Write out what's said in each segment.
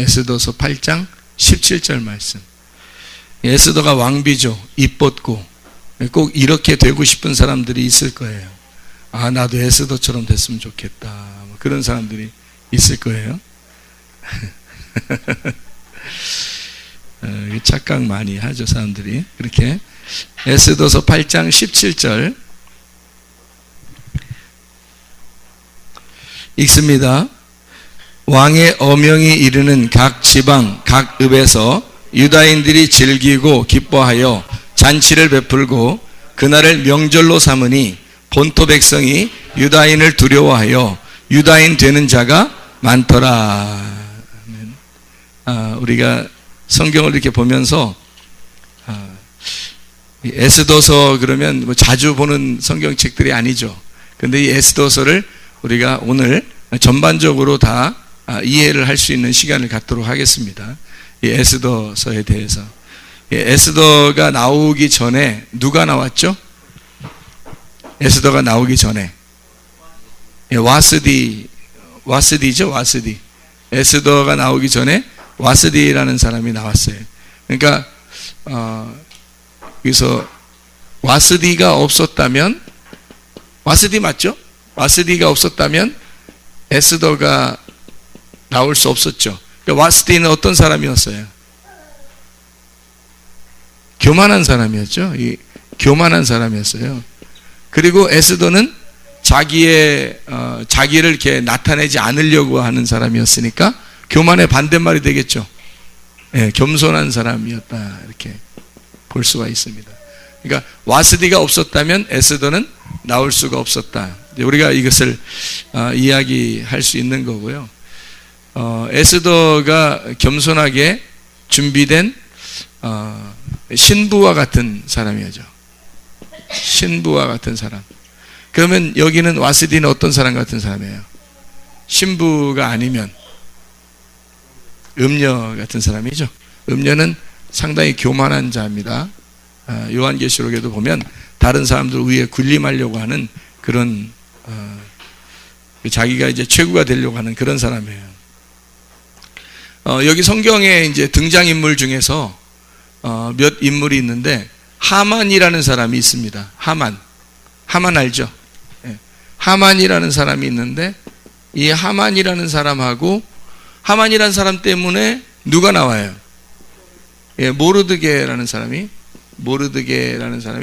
에스더서 8장 17절 말씀. 에스더가 왕비죠. 입 뻗고 꼭 이렇게 되고 싶은 사람들이 있을 거예요. 아, 나도 에스더처럼 됐으면 좋겠다. 뭐 그런 사람들이 있을 거예요. 착각 많이 하죠, 사람들이. 그렇게 에스더서 8장 17절 읽습니다. 왕의 어명이 이르는 각 지방 각 읍에서 유다인들이 즐기고 기뻐하여 잔치를 베풀고 그날을 명절로 삼으니 본토 백성이 유다인을 두려워하여 유다인 되는 자가 많더라. 우리가 성경을 이렇게 보면서 에스더서 그러면 뭐 자주 보는 성경책들이 아니죠. 근데 이 에스더서를 우리가 오늘 전반적으로 다 이해를 할 수 있는 시간을 갖도록 하겠습니다. 이 에스더서에 대해서. 에스더가 나오기 전에 누가 나왔죠? 에스더가 나오기 전에 와스디죠, 와스디. 에스더가 나오기 전에 와스디라는 사람이 나왔어요. 그러니까 여기서 와스디가 없었다면, 와스디 맞죠? 와스디가 없었다면 에스더가 나올 수 없었죠. 그러니까 와스디는 어떤 사람이었어요? 교만한 사람이었죠. 교만한 사람이었어요. 그리고 에스더는 자기를 이렇게 나타내지 않으려고 하는 사람이었으니까 교만의 반대말이 되겠죠. 네, 겸손한 사람이었다, 이렇게 볼 수가 있습니다. 그러니까 와스디가 없었다면 에스더는 나올 수가 없었다. 우리가 이것을 이야기할 수 있는 거고요. 에스더가 겸손하게 준비된 신부와 같은 사람이죠. 신부와 같은 사람. 그러면 여기는 와스디는 어떤 사람 같은 사람이에요? 신부가 아니면 음녀 같은 사람이죠. 음녀는 상당히 교만한 자입니다. 요한계시록에도 보면 다른 사람들 위에 군림하려고 하는 그런 자기가 이제 최고가 되려고 하는 그런 사람이에요. 여기 성경에 이제 등장인물 중에서 몇 인물이 있는데 하만이라는 사람이 있습니다. 하만 알죠? 네. 하만이라는 사람이 있는데 이 하만이라는 사람하고 하만이라는 사람 때문에 누가 나와요? 모르드게라는 사람이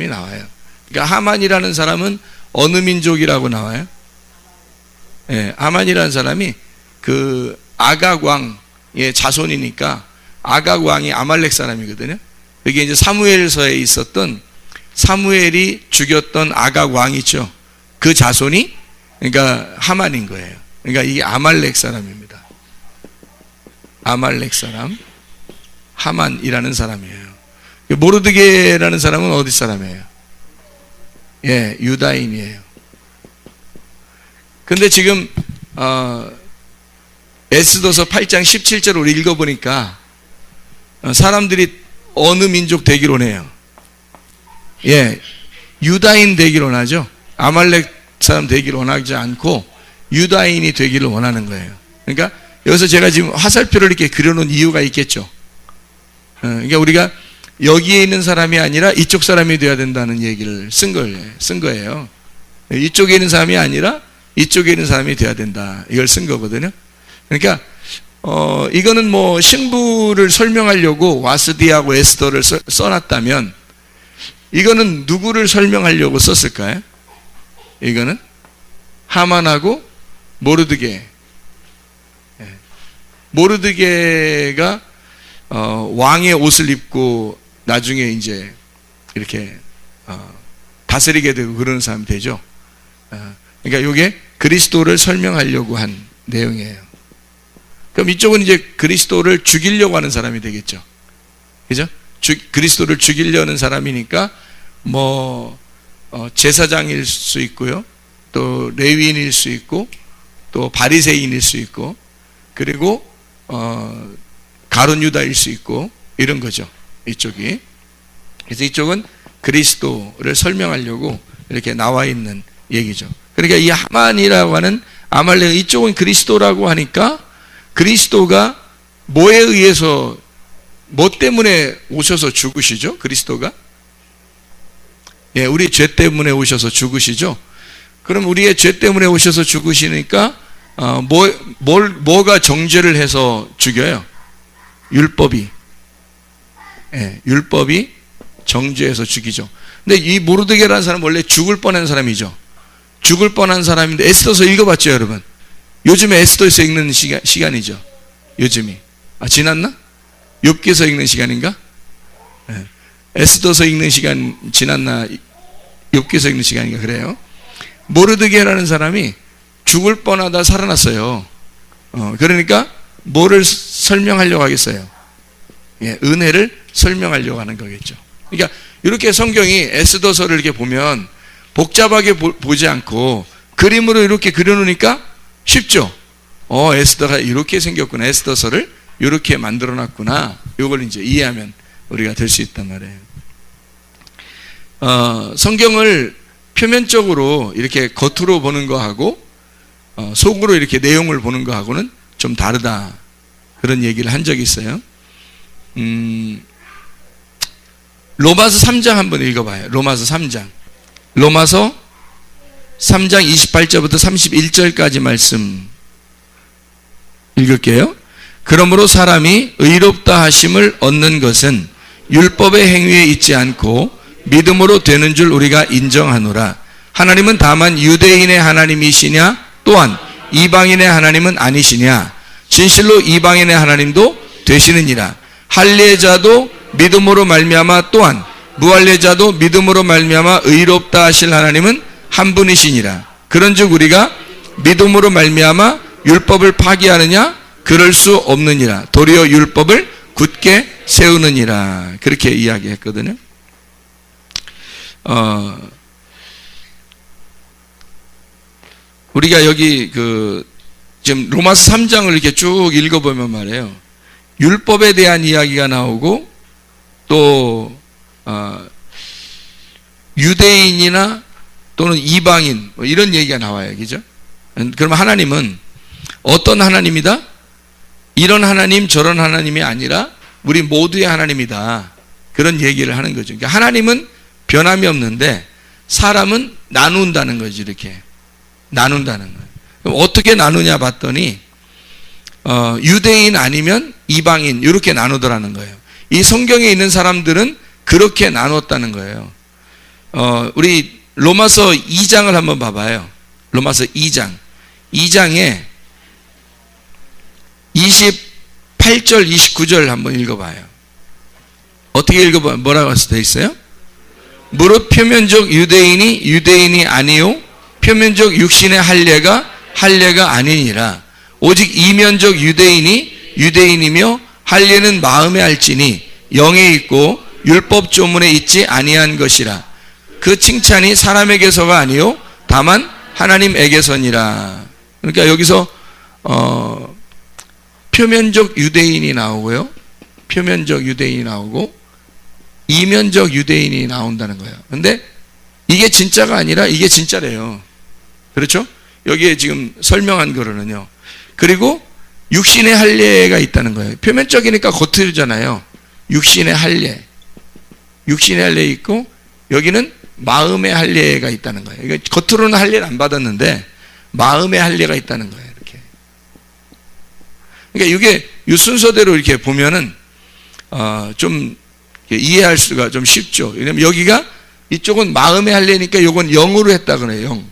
나와요. 그러니까 하만이라는 사람은 어느 민족이라고 나와요? 하만이라는 사람이 그 아각 왕의 자손이니까 아각 왕이 아말렉 사람이거든요. 여기 이제 사무엘서에 있었던 사무엘이 죽였던 아각 왕이죠. 그 자손이 그러니까 하만인 거예요. 그러니까 이게 아말렉 사람입니다. 아말렉 사람, 하만이라는 사람이에요. 모르드게라는 사람은 어디 사람이에요? 유다인이에요. 근데 지금 에스더서 8장 17절을 읽어보니까 사람들이 어느 민족 되기를 원해요? 유다인 되기를 원하죠. 아말렉 사람 되기를 원하지 않고 유다인이 되기를 원하는 거예요. 그러니까 여기서 제가 지금 화살표를 이렇게 그려놓은 이유가 있겠죠. 그러니까 우리가 여기에 있는 사람이 아니라 이쪽 사람이 되어야 된다는 얘기를 쓴 거예요. 이쪽에 있는 사람이 아니라 이쪽에 있는 사람이 되어야 된다, 이걸 쓴 거거든요. 그러니까 이거는 뭐 신부를 설명하려고 와스디하고 에스더를 써놨다면 이거는 누구를 설명하려고 썼을까요? 이거는 하만하고 모르드게. 모르드게가 왕의 옷을 입고 나중에 이제 이렇게 다스리게 되고 그러는 사람이 되죠. 그러니까 이게 그리스도를 설명하려고 한 내용이에요. 그럼 이쪽은 이제 그리스도를 죽이려고 하는 사람이 되겠죠. 그죠? 그리스도를 죽이려는 사람이니까 뭐 제사장일 수 있고요, 또 레위인일 수 있고, 또 바리새인일 수 있고, 그리고 가룟 유다일 수 있고, 이런 거죠, 이쪽이. 그래서 이쪽은 그리스도를 설명하려고 이렇게 나와 있는 얘기죠. 그러니까 이 하만이라고 하는 아말렉, 이쪽은 그리스도라고 하니까 그리스도가 뭐에 의해서, 뭐 때문에 오셔서 죽으시죠? 그리스도가? 예, 우리 죄 때문에 오셔서 죽으시죠? 그럼 우리의 죄 때문에 오셔서 죽으시니까, 뭐가 정죄를 해서 죽여요? 율법이. 예, 율법이 정죄해서 죽이죠. 근데 이 모르드게라는 사람은 원래 죽을 뻔한 사람이죠. 죽을 뻔한 사람인데, 에스더서 읽어봤죠, 여러분? 요즘에 에스더에서 읽는 시간이죠. 요즘이. 지났나? 욥기서 읽는 시간인가? 네. 에스더서 읽는 시간 지났나? 욥기서 읽는 시간인가? 그래요. 모르드게라는 사람이 죽을 뻔하다 살아났어요. 그러니까 뭐를 설명하려고 하겠어요? 예, 은혜를 설명하려고 하는 거겠죠. 그러니까 이렇게 성경이 에스더서를 이렇게 보면 복잡하게 보지 않고 그림으로 이렇게 그려놓으니까 쉽죠. 에스더가 이렇게 생겼구나. 에스더서를 이렇게 만들어놨구나. 이걸 이제 이해하면 우리가 될 수 있단 말이에요. 성경을 표면적으로 이렇게 겉으로 보는 거하고 속으로 이렇게 내용을 보는 거하고는 좀 다르다. 그런 얘기를 한 적이 있어요. 로마서 3장 한번 읽어봐요. 로마서 3장. 로마서 3장 28절부터 31절까지 말씀 읽을게요. 그러므로 사람이 의롭다 하심을 얻는 것은 율법의 행위에 있지 않고 믿음으로 되는 줄 우리가 인정하노라. 하나님은 다만 유대인의 하나님이시냐 또한 이방인의 하나님은 아니시냐. 진실로 이방인의 하나님도 되시느니라. 할례자도 믿음으로 말미암아 또한 무할례자도 믿음으로 말미암아 의롭다 하실 하나님은 한 분이시니라. 그런즉 우리가 믿음으로 말미암아 율법을 파기하느냐? 그럴 수 없느니라. 도리어 율법을 굳게 세우느니라. 그렇게 이야기했거든요. 우리가 여기 지금 로마서 3장을 이렇게 쭉 읽어보면 말이에요. 율법에 대한 이야기가 나오고 또 유대인이나 또는 이방인 뭐 이런 얘기가 나와요. 그죠? 그러면 하나님은 어떤 하나님이다? 이런 하나님 저런 하나님이 아니라 우리 모두의 하나님이다. 그런 얘기를 하는 거죠. 그러니까 하나님은 변함이 없는데 사람은 나눈다는 거지. 이렇게 나눈다는 거예요. 그럼 어떻게 나누냐 봤더니 유대인 아니면 이방인 이렇게 나누더라는 거예요. 이 성경에 있는 사람들은 그렇게 나눴다는 거예요. 우리 로마서 2장을 한번 봐봐요. 로마서 2장. 2장에 28절, 29절 한번 읽어봐요. 어떻게 읽어봐요? 뭐라고 되어 있어요? 무릇 표면적 유대인이 아니요 표면적 육신의 할례가 아니니라. 오직 이면적 유대인이며 할례는 마음에 알지니 영에 있고 율법 조문에 있지 아니한 것이라. 그 칭찬이 사람에게서가 아니요 다만 하나님에게서니라. 그러니까 여기서 표면적 유대인이 나오고요, 표면적 유대인이 나오고 이면적 유대인이 나온다는 거예요. 근데 이게 진짜가 아니라 이게 진짜래요. 그렇죠? 여기에 지금 설명한 거로는요. 그리고 육신의 할례가 있다는 거예요. 표면적이니까 겉으로잖아요. 육신의 할례 있고 여기는 마음의 할례가 있다는 거예요. 그러니까 겉으로는 할례를 안 받았는데 마음의 할례가 있다는 거예요. 이렇게. 그러니까 이게 이 순서대로 이렇게 보면은 좀 이해할 수가 좀 쉽죠. 왜냐면 여기가 이쪽은 마음의 할례니까 이건 영으로 했다 그래요.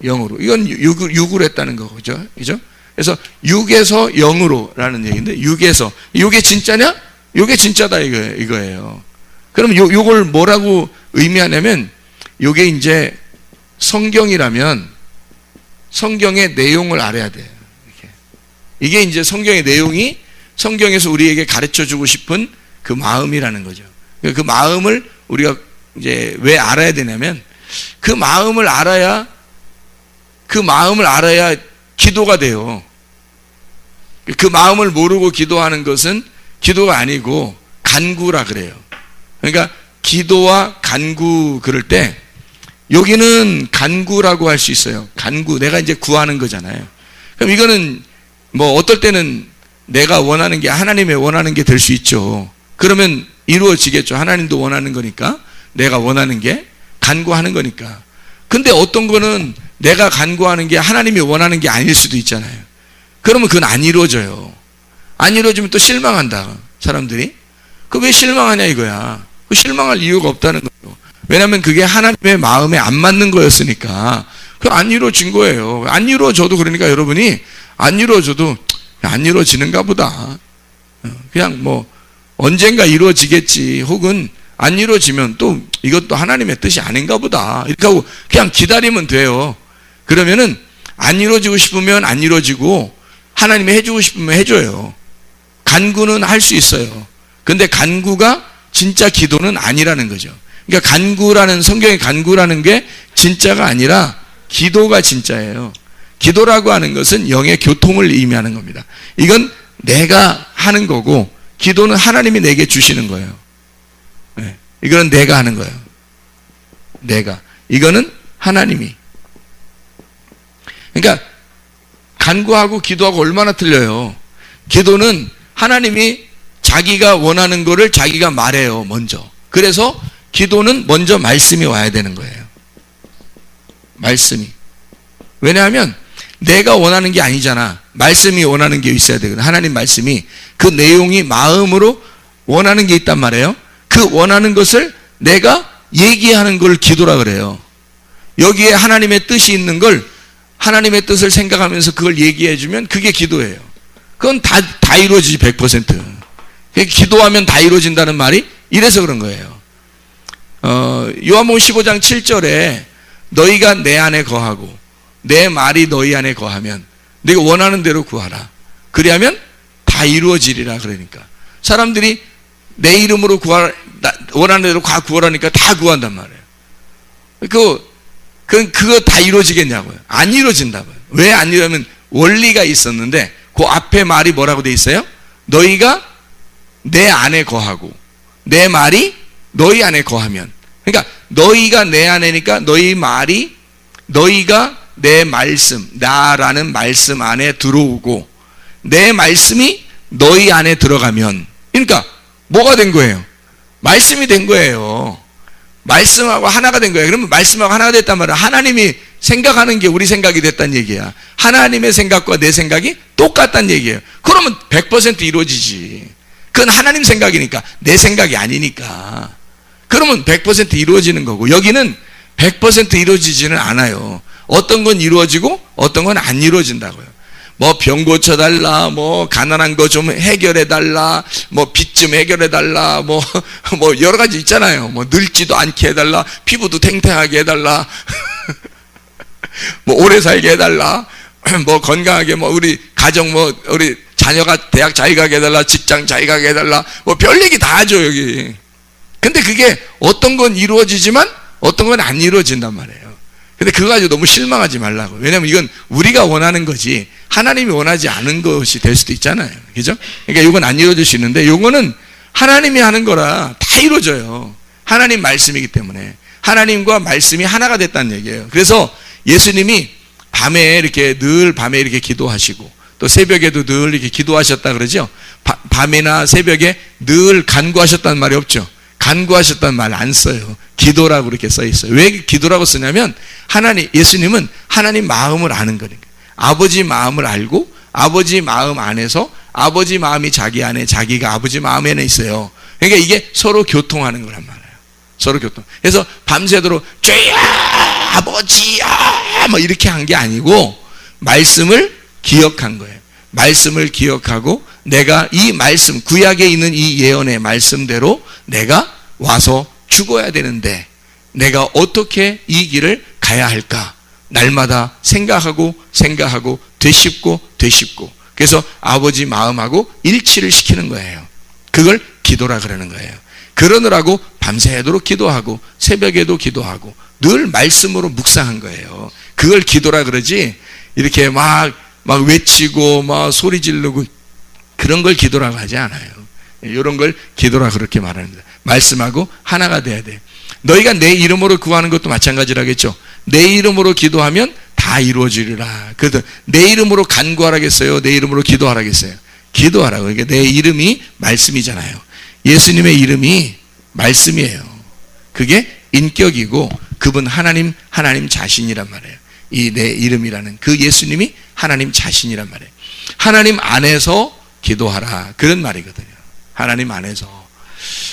영으로. 이건 육으로 했다는 거죠. 그죠? 그래서 육에서 영으로라는 얘기인데 육에서 이게 진짜냐? 이게 진짜다 이거예요. 그럼 요걸 뭐라고 의미하냐면 요게 이제 성경이라면 성경의 내용을 알아야 돼요. 이게 이제 성경의 내용이 성경에서 우리에게 가르쳐 주고 싶은 그 마음이라는 거죠. 그 마음을 우리가 이제 왜 알아야 되냐면 그 마음을 알아야 기도가 돼요. 그 마음을 모르고 기도하는 것은 기도가 아니고 간구라 그래요. 그러니까 기도와 간구 그럴 때 여기는 간구라고 할 수 있어요. 간구, 내가 이제 구하는 거잖아요. 그럼 이거는 뭐 어떨 때는 내가 원하는 게 하나님의 원하는 게 될 수 있죠. 그러면 이루어지겠죠. 하나님도 원하는 거니까. 내가 원하는 게 간구하는 거니까. 근데 어떤 거는 내가 간구하는 게 하나님이 원하는 게 아닐 수도 있잖아요. 그러면 그건 안 이루어져요. 안 이루어지면 또 실망한다, 사람들이. 그 왜 실망하냐 이거야. 그 실망할 이유가 없다는 거예요. 왜냐하면 그게 하나님의 마음에 안 맞는 거였으니까. 그 안 이루어진 거예요. 안 이루어져도, 그러니까 여러분이 안 이루어져도 안 이루어지는가 보다. 그냥 뭐 언젠가 이루어지겠지. 혹은 안 이루어지면 또 이것도 하나님의 뜻이 아닌가 보다. 이렇게 하고 그냥 기다리면 돼요. 그러면은 안 이루어지고 싶으면 안 이루어지고 하나님이 해주고 싶으면 해줘요. 간구는 할 수 있어요. 근데 간구가 진짜 기도는 아니라는 거죠. 그러니까 간구라는, 성경의 간구라는 게 진짜가 아니라 기도가 진짜예요. 기도라고 하는 것은 영의 교통을 의미하는 겁니다. 이건 내가 하는 거고, 기도는 하나님이 내게 주시는 거예요. 네. 이거는 내가 하는 거예요. 내가. 이거는 하나님이. 그러니까 간구하고 기도하고 얼마나 틀려요. 기도는 하나님이 자기가 원하는 거를 자기가 말해요, 먼저. 그래서 기도는 먼저 말씀이 와야 되는 거예요. 말씀이. 왜냐하면 내가 원하는 게 아니잖아. 말씀이 원하는 게 있어야 되거든. 하나님 말씀이. 그 내용이 마음으로 원하는 게 있단 말이에요. 그 원하는 것을 내가 얘기하는 걸 기도라 그래요. 여기에 하나님의 뜻이 있는 걸, 하나님의 뜻을 생각하면서 그걸 얘기해주면 그게 기도예요. 그건 다 이루어지지, 100%. 기도하면 다 이루어진다는 말이 이래서 그런 거예요. 요한복음 15장 7절에 너희가 내 안에 거하고 내 말이 너희 안에 거하면 네가 원하는 대로 구하라. 그리하면 다 이루어지리라. 그러니까 사람들이 내 이름으로 원하는 대로 구하라니까 다 구한단 말이에요. 그거 다 이루어지겠냐고요. 안 이루어진다고요. 왜 안 이루어지면 원리가 있었는데 그 앞에 말이 뭐라고 돼 있어요? 너희가 내 안에 거하고 내 말이 너희 안에 거하면. 그러니까 너희가 내 안에니까 너희 말이, 너희가 내 말씀, 나라는 말씀 안에 들어오고 내 말씀이 너희 안에 들어가면, 그러니까 뭐가 된 거예요? 말씀이 된 거예요. 말씀하고 하나가 된 거예요. 그러면 말씀하고 하나가 됐단 말이야. 하나님이 생각하는 게 우리 생각이 됐단 얘기야. 하나님의 생각과 내 생각이 똑같단 얘기예요. 그러면 100% 이루어지지. 그건 하나님 생각이니까, 내 생각이 아니니까. 그러면 100% 이루어지는 거고, 여기는 100% 이루어지지는 않아요. 어떤 건 이루어지고 어떤 건 안 이루어진다고요. 뭐 병 고쳐달라, 뭐 가난한 거 좀 해결해달라, 뭐 빚 좀 해결해달라, 뭐 여러 가지 있잖아요. 뭐 늙지도 않게 해달라, 피부도 탱탱하게 해달라, 뭐 오래 살게 해달라, 뭐 건강하게, 뭐 우리 가정, 뭐 우리 자녀가 대학 잘 가게 해달라, 직장 잘 가게 해달라, 뭐 별 얘기 다 하죠 여기. 근데 그게 어떤 건 이루어지지만 어떤 건 안 이루어진단 말이에요. 근데 그거 가지고 너무 실망하지 말라고. 왜냐면 이건 우리가 원하는 거지 하나님이 원하지 않은 것이 될 수도 있잖아요. 그죠? 그러니까 이건 안 이루어질 수 있는데, 이거는 하나님이 하는 거라 다 이루어져요. 하나님 말씀이기 때문에. 하나님과 말씀이 하나가 됐다는 얘기예요. 그래서 예수님이 밤에 이렇게 늘 밤에 이렇게 기도하시고 또 새벽에도 늘 이렇게 기도하셨다 그러죠. 밤이나 새벽에 늘 간구하셨다는 말이 없죠. 간구하셨다는 말 안 써요. 기도라고 이렇게 써 있어요. 왜 기도라고 쓰냐면 예수님은 하나님 마음을 아는 거니까. 아버지 마음을 알고 아버지 마음 안에서 아버지 마음이 자기 안에, 자기가 아버지 마음 안에 있어요. 그러니까 이게 서로 교통하는 거란 말이에요. 서로 교통. 그래서 밤새도록 주야 아버지야 뭐 이렇게 한 게 아니고 말씀을 기억한 거예요. 말씀을 기억하고 내가 이 말씀, 구약에 있는 이 예언의 말씀대로 내가 와서 죽어야 되는데 내가 어떻게 이 길을 가야 할까? 날마다 생각하고 되씹고 그래서 아버지 마음하고 일치를 시키는 거예요. 그걸 기도라 그러는 거예요. 그러느라고 밤새도록 기도하고 새벽에도 기도하고 늘 말씀으로 묵상한 거예요. 그걸 기도라 그러지 이렇게 막 외치고 막 소리 지르고 그런 걸 기도라고 하지 않아요. 이런 걸 기도라 그렇게 말합니다. 말씀하고 하나가 돼야 돼. 너희가 내 이름으로 구하는 것도 마찬가지라겠죠. 내 이름으로 기도하면 다 이루어지리라. 그래서 내 이름으로 간구하라겠어요? 내 이름으로 기도하라겠어요? 기도하라고. 그러니까 내 이름이 말씀이잖아요. 예수님의 이름이 말씀이에요. 그게 인격이고 그분 하나님 자신이란 말이에요. 이 내 이름이라는 그 예수님이 하나님 자신이란 말이에요. 하나님 안에서 기도하라. 그런 말이거든요. 하나님 안에서.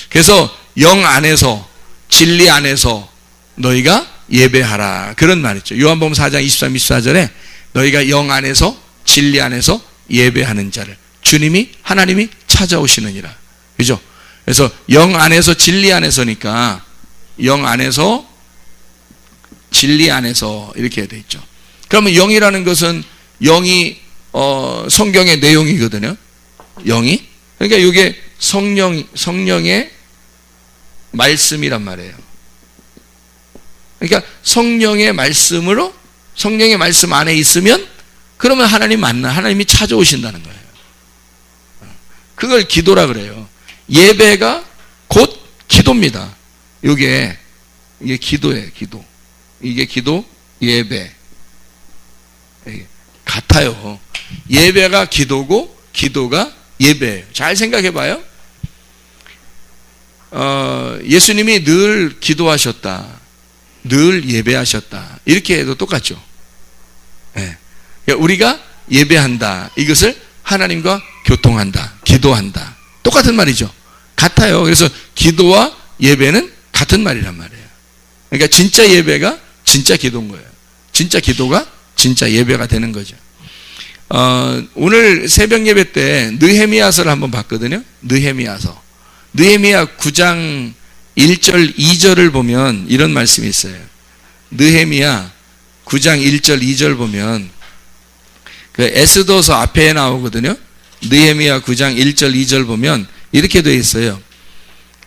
그래서 영 안에서, 진리 안에서 너희가 예배하라. 그런 말이죠. 요한복음 4장 23, 24절에 너희가 영 안에서, 진리 안에서 예배하는 자를 주님이, 하나님이 찾아오시느니라. 그죠? 그래서 영 안에서, 진리 안에서니까 영 안에서, 진리 안에서 이렇게 되어 있죠. 그러면 영이라는 것은 영이 성경의 내용이거든요. 영이. 그러니까 이게 성령의 말씀이란 말이에요. 그러니까 성령의 말씀으로, 성령의 말씀 안에 있으면 그러면 하나님 만나, 하나님이 찾아오신다는 거예요. 그걸 기도라 그래요. 예배가 곧 기도입니다. 이게 기도예요. 기도. 이게 기도, 예배. 같아요. 예배가 기도고 기도가 예배예요. 잘 생각해 봐요. 예수님이 늘 기도하셨다. 늘 예배하셨다. 이렇게 해도 똑같죠. 네. 그러니까 우리가 예배한다. 이것을 하나님과 교통한다. 기도한다. 똑같은 말이죠. 같아요. 그래서 기도와 예배는 같은 말이란 말이에요. 그러니까 진짜 예배가 진짜 기도인 거예요. 진짜 기도가 진짜 예배가 되는 거죠. 오늘 새벽 예배 때 느헤미야서를 한번 봤거든요. 느헤미야서. 느헤미야 9장 1절 2절을 보면 이런 말씀이 있어요. 느헤미야 9장 1절 2절 보면 그 에스더서 앞에 나오거든요. 느헤미야 9장 1절 2절 보면 이렇게 되어 있어요.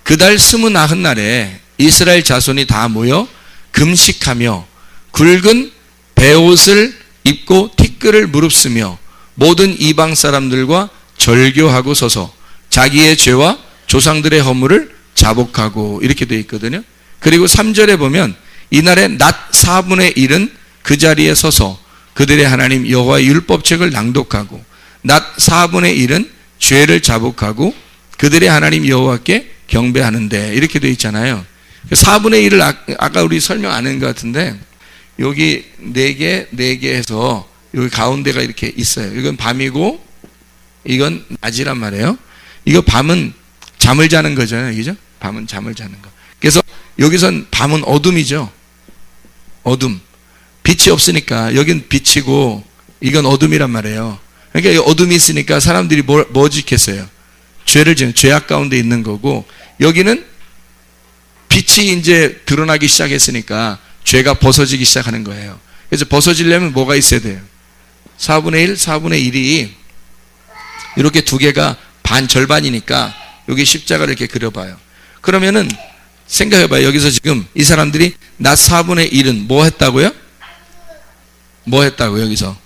그달 29날에 이스라엘 자손이 다 모여 금식하며 굵은 베옷을 입고 티끌을 무릅쓰며 모든 이방 사람들과 절교하고 서서 자기의 죄와 조상들의 허물을 자복하고 이렇게 되어 있거든요. 그리고 3절에 보면 이날의 낮 4분의 1은 그 자리에 서서 그들의 하나님 여호와의 율법책을 낭독하고 낮 4분의 1은 죄를 자복하고 그들의 하나님 여호와께 경배하는데 이렇게 되어 있잖아요. 4분의 1을 아까 우리 설명 안 한 것 같은데 여기 4개 해서 여기 가운데가 이렇게 있어요. 이건 밤이고 이건 낮이란 말이에요. 이거 밤은 잠을 자는 거잖아요. 그죠? 밤은 잠을 자는 거. 그래서 여기선 밤은 어둠이죠. 어둠. 빛이 없으니까 여긴 빛이고 이건 어둠이란 말이에요. 그러니까 어둠이 있으니까 사람들이 뭐 짓겠어요? 죄를 지는 죄악 가운데 있는 거고 여기는 빛이 이제 드러나기 시작했으니까 죄가 벗어지기 시작하는 거예요. 그래서 벗어지려면 뭐가 있어야 돼요? 4분의 1, 4분의 1이 이렇게 두 개가 절반이니까 여기 십자가를 이렇게 그려봐요. 그러면은 생각해봐요. 여기서 지금 이 사람들이 낮 4분의 1은 뭐 했다고요? 뭐 했다고 여기서?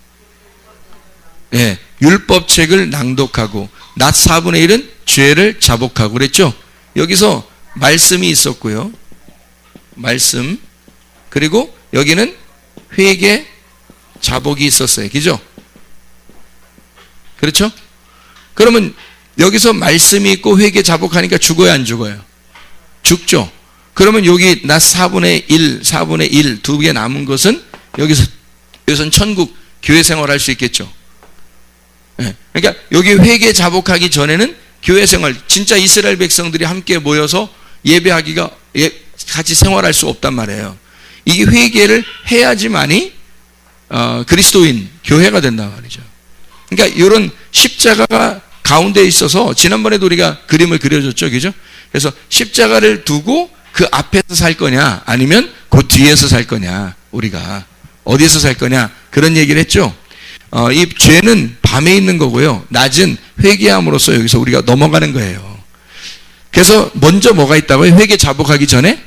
예, 율법책을 낭독하고 낮 4분의 1은 죄를 자복하고 그랬죠? 여기서 말씀이 있었고요. 말씀. 그리고 여기는 회개 자복이 있었어요. 그죠? 그렇죠? 그러면 여기서 말씀이 있고 회개 자복하니까 죽어요, 안 죽어요? 죽죠. 그러면 여기 낮 4분의 1, 4분의 1 두 개 남은 것은 여기서는 천국 교회 생활할 수 있겠죠. 네. 그러니까 여기 회개 자복하기 전에는 교회 생활, 진짜 이스라엘 백성들이 함께 모여서 예배하기가 같이 생활할 수 없단 말이에요. 이게 회개를 해야지만이 그리스도인 교회가 된단 말이죠. 그러니까 이런 십자가가 가운데 있어서 지난번에도 우리가 그림을 그려줬죠, 그죠? 그래서 십자가를 두고 그 앞에서 살 거냐, 아니면 그 뒤에서 살 거냐, 우리가 어디에서 살 거냐 그런 얘기를 했죠. 이 죄는 밤에 있는 거고요, 낮은 회개함으로써 여기서 우리가 넘어가는 거예요. 그래서 먼저 뭐가 있다고요? 회개 자복하기 전에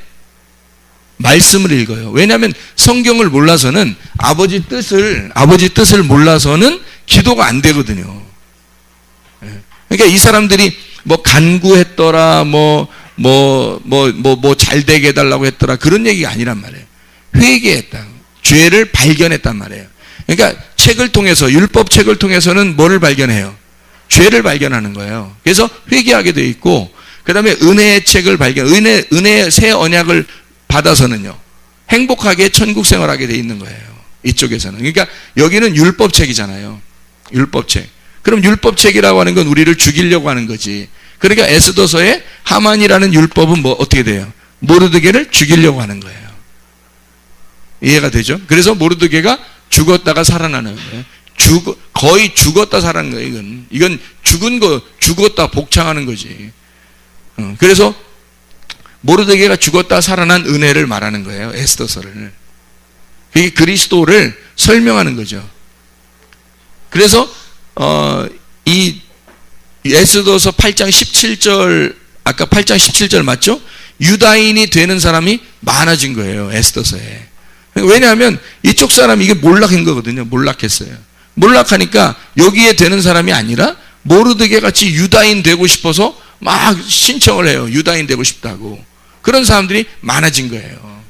말씀을 읽어요. 왜냐하면 성경을 몰라서는 아버지 뜻을 몰라서는 기도가 안 되거든요. 그러니까 이 사람들이 뭐 간구했더라, 뭐 잘 되게 해달라고 했더라, 그런 얘기가 아니란 말이에요. 회개했다. 죄를 발견했단 말이에요. 그러니까 책을 통해서, 율법 책을 통해서는 뭐를 발견해요? 죄를 발견하는 거예요. 그래서 회개하게 돼 있고, 그 다음에 은혜의 책을 은혜의 새 언약을 받아서는요, 행복하게 천국 생활하게 돼 있는 거예요. 이쪽에서는. 그러니까 여기는 율법책이잖아요. 율법책. 그럼 율법책이라고 하는 건 우리를 죽이려고 하는 거지. 그러니까 에스더서의 하만이라는 율법은 뭐 어떻게 돼요? 모르드게를 죽이려고 하는 거예요. 이해가 되죠? 그래서 모르드게가 죽었다가 살아나는 거예요. 거의 죽었다 살아난 거예요. 이건 죽었다 복창하는 거지. 그래서 모르드게가 죽었다 살아난 은혜를 말하는 거예요. 에스더서를. 그게 그리스도를 설명하는 거죠. 그래서 이 에스더서 8장 17절, 아까 8장 17절 맞죠? 유다인이 되는 사람이 많아진 거예요. 에스더서에. 왜냐하면 이쪽 사람이 이게 몰락한 거거든요. 몰락했어요. 몰락하니까 여기에 되는 사람이 아니라 모르드게 같이 유다인 되고 싶어서 막 신청을 해요. 유다인 되고 싶다고. 그런 사람들이 많아진 거예요.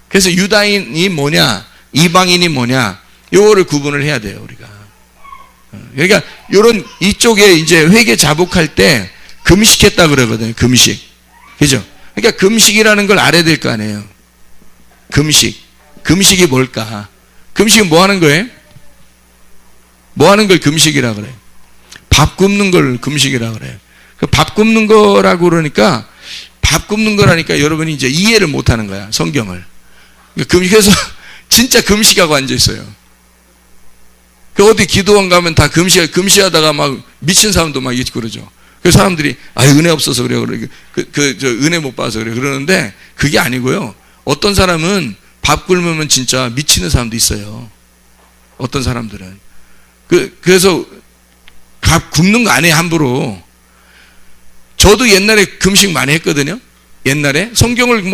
그래서 유다인이 뭐냐, 이방인이 뭐냐, 요거를 구분을 해야 돼요, 우리가. 그러니까 요런 이쪽에 이제 회개 자복할 때 금식했다 그러거든요. 금식. 그죠? 그러니까 금식이라는 걸 알아야 될 거 아니에요. 금식. 금식이 뭘까? 금식은 뭐 하는 거예요? 뭐 하는 걸 금식이라 그래요? 밥 굶는 걸 금식이라 그래요. 밥 굶는 거라고 그러니까, 밥 굶는 거라니까 여러분이 이제 이해를 못 하는 거야, 성경을. 그래서 진짜 금식하고 앉아 있어요. 어디 기도원 가면 다 금식하다가 막 미친 사람도 막 있고 그러죠. 그 사람들이 은혜 없어서 그래요. 저 은혜 못 받아서 그래요. 그러는데 그게 아니고요. 어떤 사람은 밥 굶으면 진짜 미치는 사람도 있어요. 어떤 사람들은. 그래서 밥 굶는 거 안 해, 함부로. 저도 옛날에 금식 많이 했거든요. 옛날에 성경을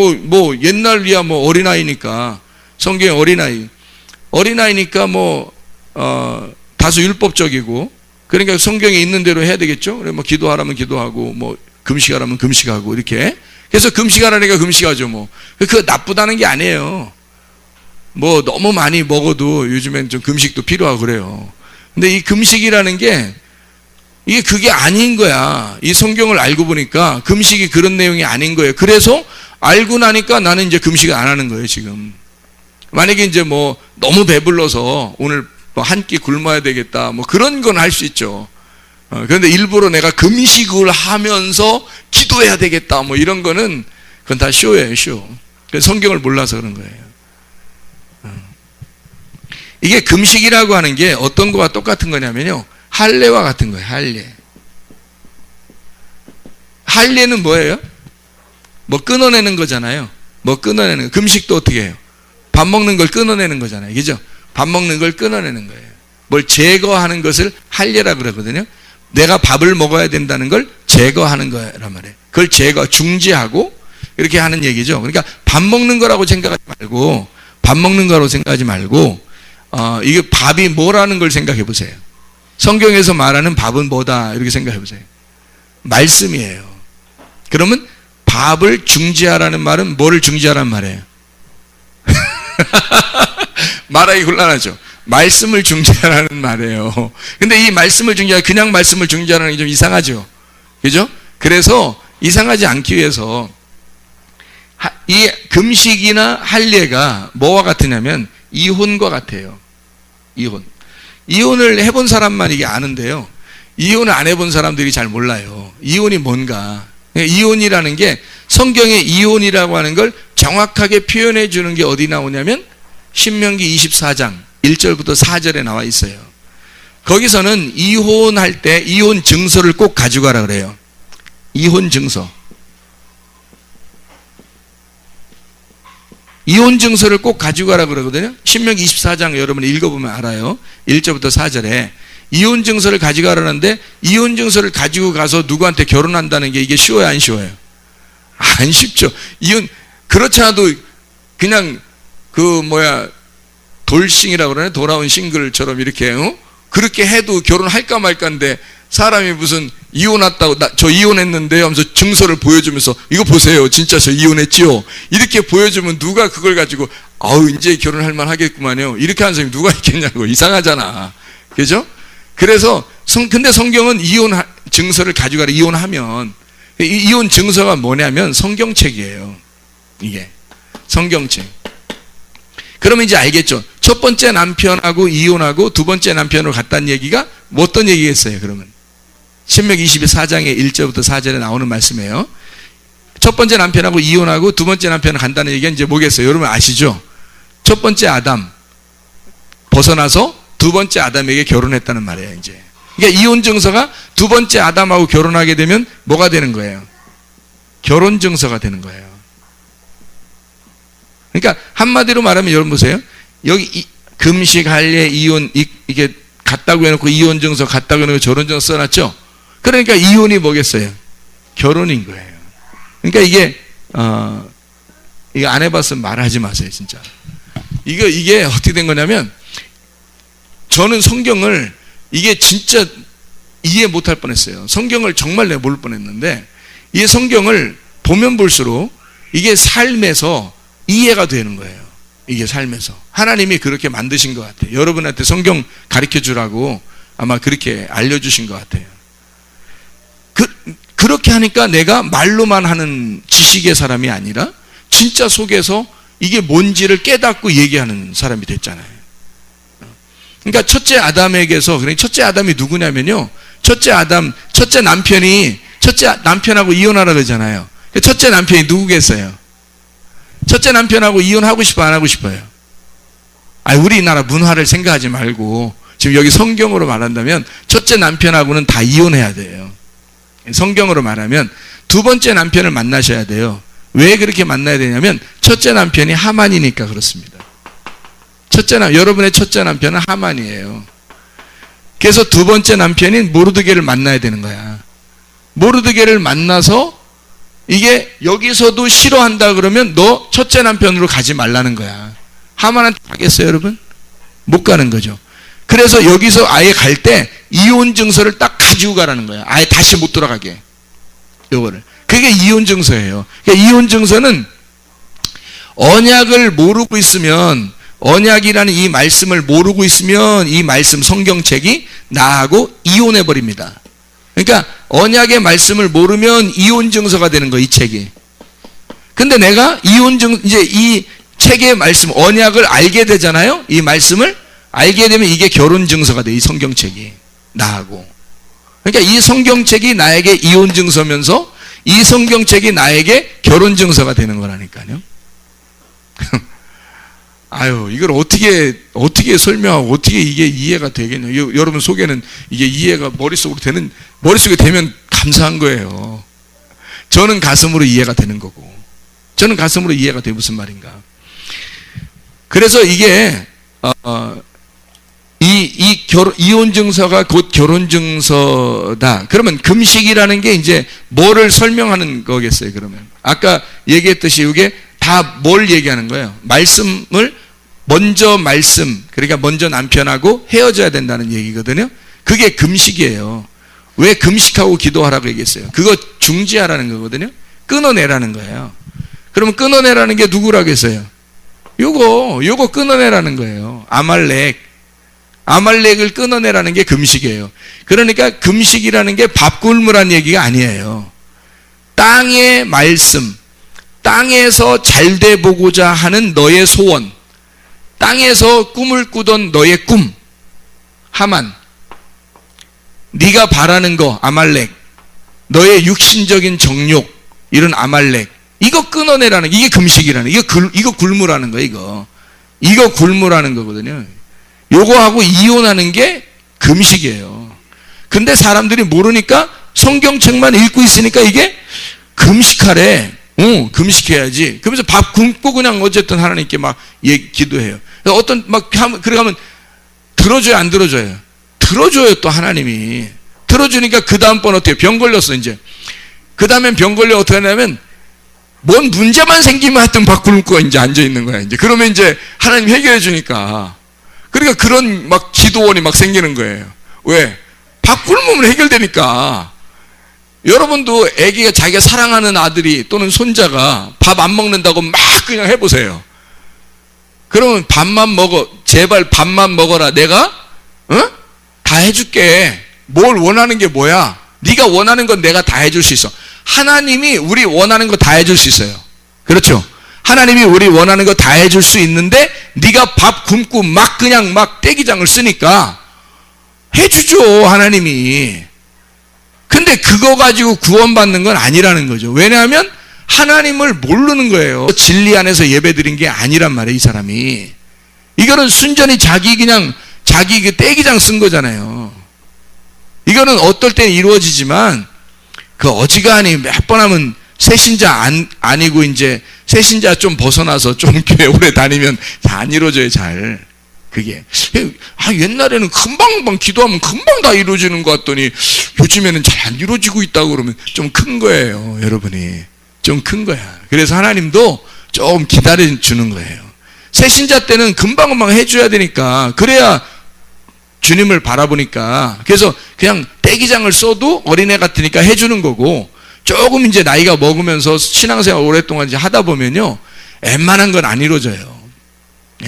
옛날이야 어린아이니까, 성경의 어린아이니까 다소 율법적이고, 그러니까 성경에 있는 대로 해야 되겠죠. 뭐 기도하라면 기도하고, 뭐 금식하라면 금식하고, 이렇게. 그래서 금식하라니까 금식하죠. 그거 나쁘다는 게 아니에요. 너무 많이 먹어도 요즘엔 좀 금식도 필요하고 그래요. 근데 이 금식이라는 게 그게 아닌 거야. 이 성경을 알고 보니까 금식이 그런 내용이 아닌 거예요. 그래서 알고 나니까 나는 이제 금식을 안 하는 거예요, 지금. 만약에 이제 너무 배불러서 오늘 한 끼 굶어야 되겠다, 그런 건 할 수 있죠. 그런데 일부러 내가 금식을 하면서 기도해야 되겠다, 이런 거는 그건 다 쇼예요, 쇼. 성경을 몰라서 그런 거예요. 이게 금식이라고 하는 게 어떤 거와 똑같은 거냐면요, 할례와 같은 거예요. 할례는 뭐예요? 끊어내는 거잖아요. 끊어내는 거. 금식도 어떻게 해요? 밥 먹는 걸 끊어내는 거잖아요. 그죠? 밥 먹는 걸 끊어내는 거예요. 뭘 제거하는 것을 할례라 그러거든요. 내가 밥을 먹어야 된다는 걸 제거하는 거란 말이에요. 그걸 중지하고 이렇게 하는 얘기죠. 그러니까 밥 먹는 거라고 생각하지 말고 이게 밥이 뭐라는 걸 생각해 보세요. 성경에서 말하는 밥은 뭐다, 이렇게 생각해 보세요. 말씀이에요. 그러면 밥을 중지하라는 말은 뭐를 중지하라는 말이에요? 말하기 곤란하죠. 말씀을 중지하라는 말이에요. 근데 이 말씀을 그냥 말씀을 중지하라는 게 좀 이상하죠. 그죠? 그래서 이상하지 않기 위해서 이 금식이나 할례가 뭐와 같으냐면 이혼과 같아요. 이혼을 해본 사람만 이게 아는데요, 이혼을 안 해본 사람들이 잘 몰라요. 이혼이 뭔가. 이혼이라는 게, 성경의 이혼이라고 하는 걸 정확하게 표현해 주는 게 어디 나오냐면 신명기 24장 1절부터 4절에 나와 있어요. 거기서는 이혼할 때 이혼 증서를 꼭 가져가라 그래요. 이혼 증서. 이혼 증서를 꼭 가져가라 그러거든요. 신명기 24장 여러분이 읽어보면 알아요. 1절부터 4절에 이혼 증서를 가져가라는데, 이혼 증서를 가지고 가서 누구한테 결혼한다는 게 이게 쉬워요, 안 쉬워요? 안 쉽죠. 그렇지 않아도 그냥 돌싱이라고 그러네. 돌아온 싱글처럼 이렇게, 그렇게 해도 결혼할까 말까인데, 사람이 무슨 이혼 왔다고, 저 이혼했는데 하면서 증서를 보여주면서 이거 보세요, 진짜 저 이혼했지요, 이렇게 보여주면 누가 그걸 가지고 이제 결혼할 만 하겠구만요, 이렇게 하는 사람이 누가 있겠냐고. 이상하잖아. 그죠? 그래서 근데 성경은 이혼 증서를 가져가라. 이혼하면 이혼 증서가 뭐냐면 성경책이에요. 이게 성경책. 그러면 이제 알겠죠. 첫 번째 남편하고 이혼하고 두 번째 남편으로 갔다는 얘기가 뭐 어떤 얘기겠어요? 그러면 신명기 24장의 1절부터 4절에 나오는 말씀이에요. 첫 번째 남편하고 이혼하고 두 번째 남편으로 간다는 얘기가 이제 뭐겠어요? 여러분 아시죠? 첫 번째 아담 벗어나서 두 번째 아담에게 결혼했다는 말이에요. 이제 그러니까 이혼 증서가 두 번째 아담하고 결혼하게 되면 뭐가 되는 거예요? 결혼 증서가 되는 거예요. 그러니까 한마디로 말하면 여러분 보세요. 여기 금식, 할례, 이혼 이게 같다고 해놓고 이혼 증서 같다고 해놓고 결혼 증서 써놨죠. 그러니까 이혼이 뭐겠어요? 결혼인 거예요. 그러니까 이게 이거 안 해봤으면 말하지 마세요, 진짜. 이게 어떻게 된 거냐면 저는 성경을 이게 진짜 이해 못할 뻔했어요. 성경을 정말 내가 모를 뻔했는데 이 성경을 보면 볼수록 이게 삶에서 이해가 되는 거예요. 이게 삶에서 하나님이 그렇게 만드신 것 같아요. 여러분한테 성경 가르쳐 주라고 아마 그렇게 알려주신 것 같아요. 그렇게 하니까 내가 말로만 하는 지식의 사람이 아니라 진짜 속에서 이게 뭔지를 깨닫고 얘기하는 사람이 됐잖아요. 그러니까 첫째 아담에게서, 그러니까 첫째 아담이 누구냐면요, 첫째 남편하고 이혼하라 그러잖아요. 첫째 남편이 누구겠어요? 첫째 남편하고 이혼하고 싶어, 안 하고 싶어요? 우리나라 문화를 생각하지 말고 지금 여기 성경으로 말한다면 첫째 남편하고는 다 이혼해야 돼요. 성경으로 말하면 두 번째 남편을 만나셔야 돼요. 왜 그렇게 만나야 되냐면 첫째 남편이 하만이니까 그렇습니다. 여러분의 첫째 남편은 하만이에요. 그래서 두 번째 남편인 모르드게를 만나야 되는 거야. 모르드게를 만나서 이게 여기서도 싫어한다 그러면 너 첫째 남편으로 가지 말라는 거야. 하만한테 가겠어요, 여러분? 못 가는 거죠. 그래서 여기서 아예 갈 때 이혼 증서를 딱 가지고 가라는 거야. 아예 다시 못 돌아가게. 요거를. 그게 이혼 증서예요. 그러니까 이혼 증서는 언약을 모르고 있으면, 언약이라는 이 말씀을 모르고 있으면 이 말씀 성경책이 나하고 이혼해 버립니다. 그러니까 언약의 말씀을 모르면 이혼 증서가 되는 거예요, 이 책이. 근데 내가 이제 이 책의 말씀, 언약을 알게 되잖아요. 이 말씀을 알게 되면 이게 결혼 증서가 돼, 이 성경책이 나하고. 그러니까 이 성경책이 나에게 이혼 증서면서 이 성경책이 나에게 결혼 증서가 되는 거라니까요. 이걸 어떻게 설명하고 어떻게 이게 이해가 되겠냐. 여러분 속에는 이게 이해가 머릿속에 되면 감사한 거예요. 저는 가슴으로 이해가 되는 거고. 저는 가슴으로 이해가 돼. 무슨 말인가. 그래서 이게, 이혼 증서가 곧 결혼 증서다. 그러면 금식이라는 게 이제 뭐를 설명하는 거겠어요, 그러면. 아까 얘기했듯이 이게 다 뭘 얘기하는 거예요? 그러니까 먼저 남편하고 헤어져야 된다는 얘기거든요. 그게 금식이에요. 왜 금식하고 기도하라고 얘기했어요? 그거 중지하라는 거거든요. 끊어내라는 거예요. 그러면 끊어내라는 게 누구라고 했어요? 요거 끊어내라는 거예요. 아말렉을 끊어내라는 게 금식이에요. 그러니까 금식이라는 게 밥 굶으라는 얘기가 아니에요. 땅의 말씀, 땅에서 잘돼 보고자 하는 너의 소원, 땅에서 꿈을 꾸던 너의 꿈, 하만, 네가 바라는 거 아말렉, 너의 육신적인 정욕, 이런 아말렉, 이거 끊어내라는 게, 이게 금식이라는, 이거 굶으라는 거예요. 이거 굶으라는 거거든요. 요거하고 이혼하는 게 금식이에요. 근데 사람들이 모르니까 성경책만 읽고 있으니까 이게 금식하래. 금식해야지. 그러면서 밥 굶고 그냥 어쨌든 하나님께 막 기도해요. 그래 가면 들어줘요, 안 들어줘요? 들어줘요, 또 하나님이. 들어주니까 그 다음번 어때요? 병 걸렸어, 이제. 그 다음엔 병 걸려 어떻게 하냐면, 뭔 문제만 생기면 하여튼 밥 굶고 이제 앉아있는 거야, 이제. 그러면 이제 하나님 해결해 주니까. 그러니까 그런 막 기도원이 막 생기는 거예요. 왜? 밥 굶으면 해결되니까. 여러분도 애기가 자기가 사랑하는 아들이 또는 손자가 밥 안 먹는다고 막 그냥 해보세요. 그러면 밥만 먹어. 제발 밥만 먹어라. 내가 다 해줄게. 뭘 원하는 게 뭐야? 네가 원하는 건 내가 다 해줄 수 있어. 하나님이 우리 원하는 거 다 해줄 수 있어요. 그렇죠? 하나님이 우리 원하는 거 다 해줄 수 있는데 네가 밥 굶고 막 그냥 막 떼기장을 쓰니까 해주죠, 하나님이. 근데 그거 가지고 구원받는 건 아니라는 거죠. 왜냐하면 하나님을 모르는 거예요. 진리 안에서 예배드린 게 아니란 말이에요, 이 사람이. 이거는 순전히 자기 그 떼기장 쓴 거잖아요. 이거는 어떨 때는 이루어지지만 그 어지간히 몇 번 하면 새신자 아니고 이제 새신자 좀 벗어나서 좀 교회 오래 다니면 안 이루어져요, 잘. 그게. 옛날에는 금방 기도하면 금방 다 이루어지는 것 같더니 요즘에는 잘 안 이루어지고 있다고 그러면 좀 큰 거예요, 여러분이. 좀 큰 거야. 그래서 하나님도 좀 기다려주는 거예요. 새신자 때는 금방금방 해줘야 되니까, 그래야 주님을 바라보니까. 그래서 그냥 떼기장을 써도 어린애 같으니까 해주는 거고, 조금 이제 나이가 먹으면서 신앙생활 오랫동안 이제 하다 보면요, 웬만한 건 안 이루어져요.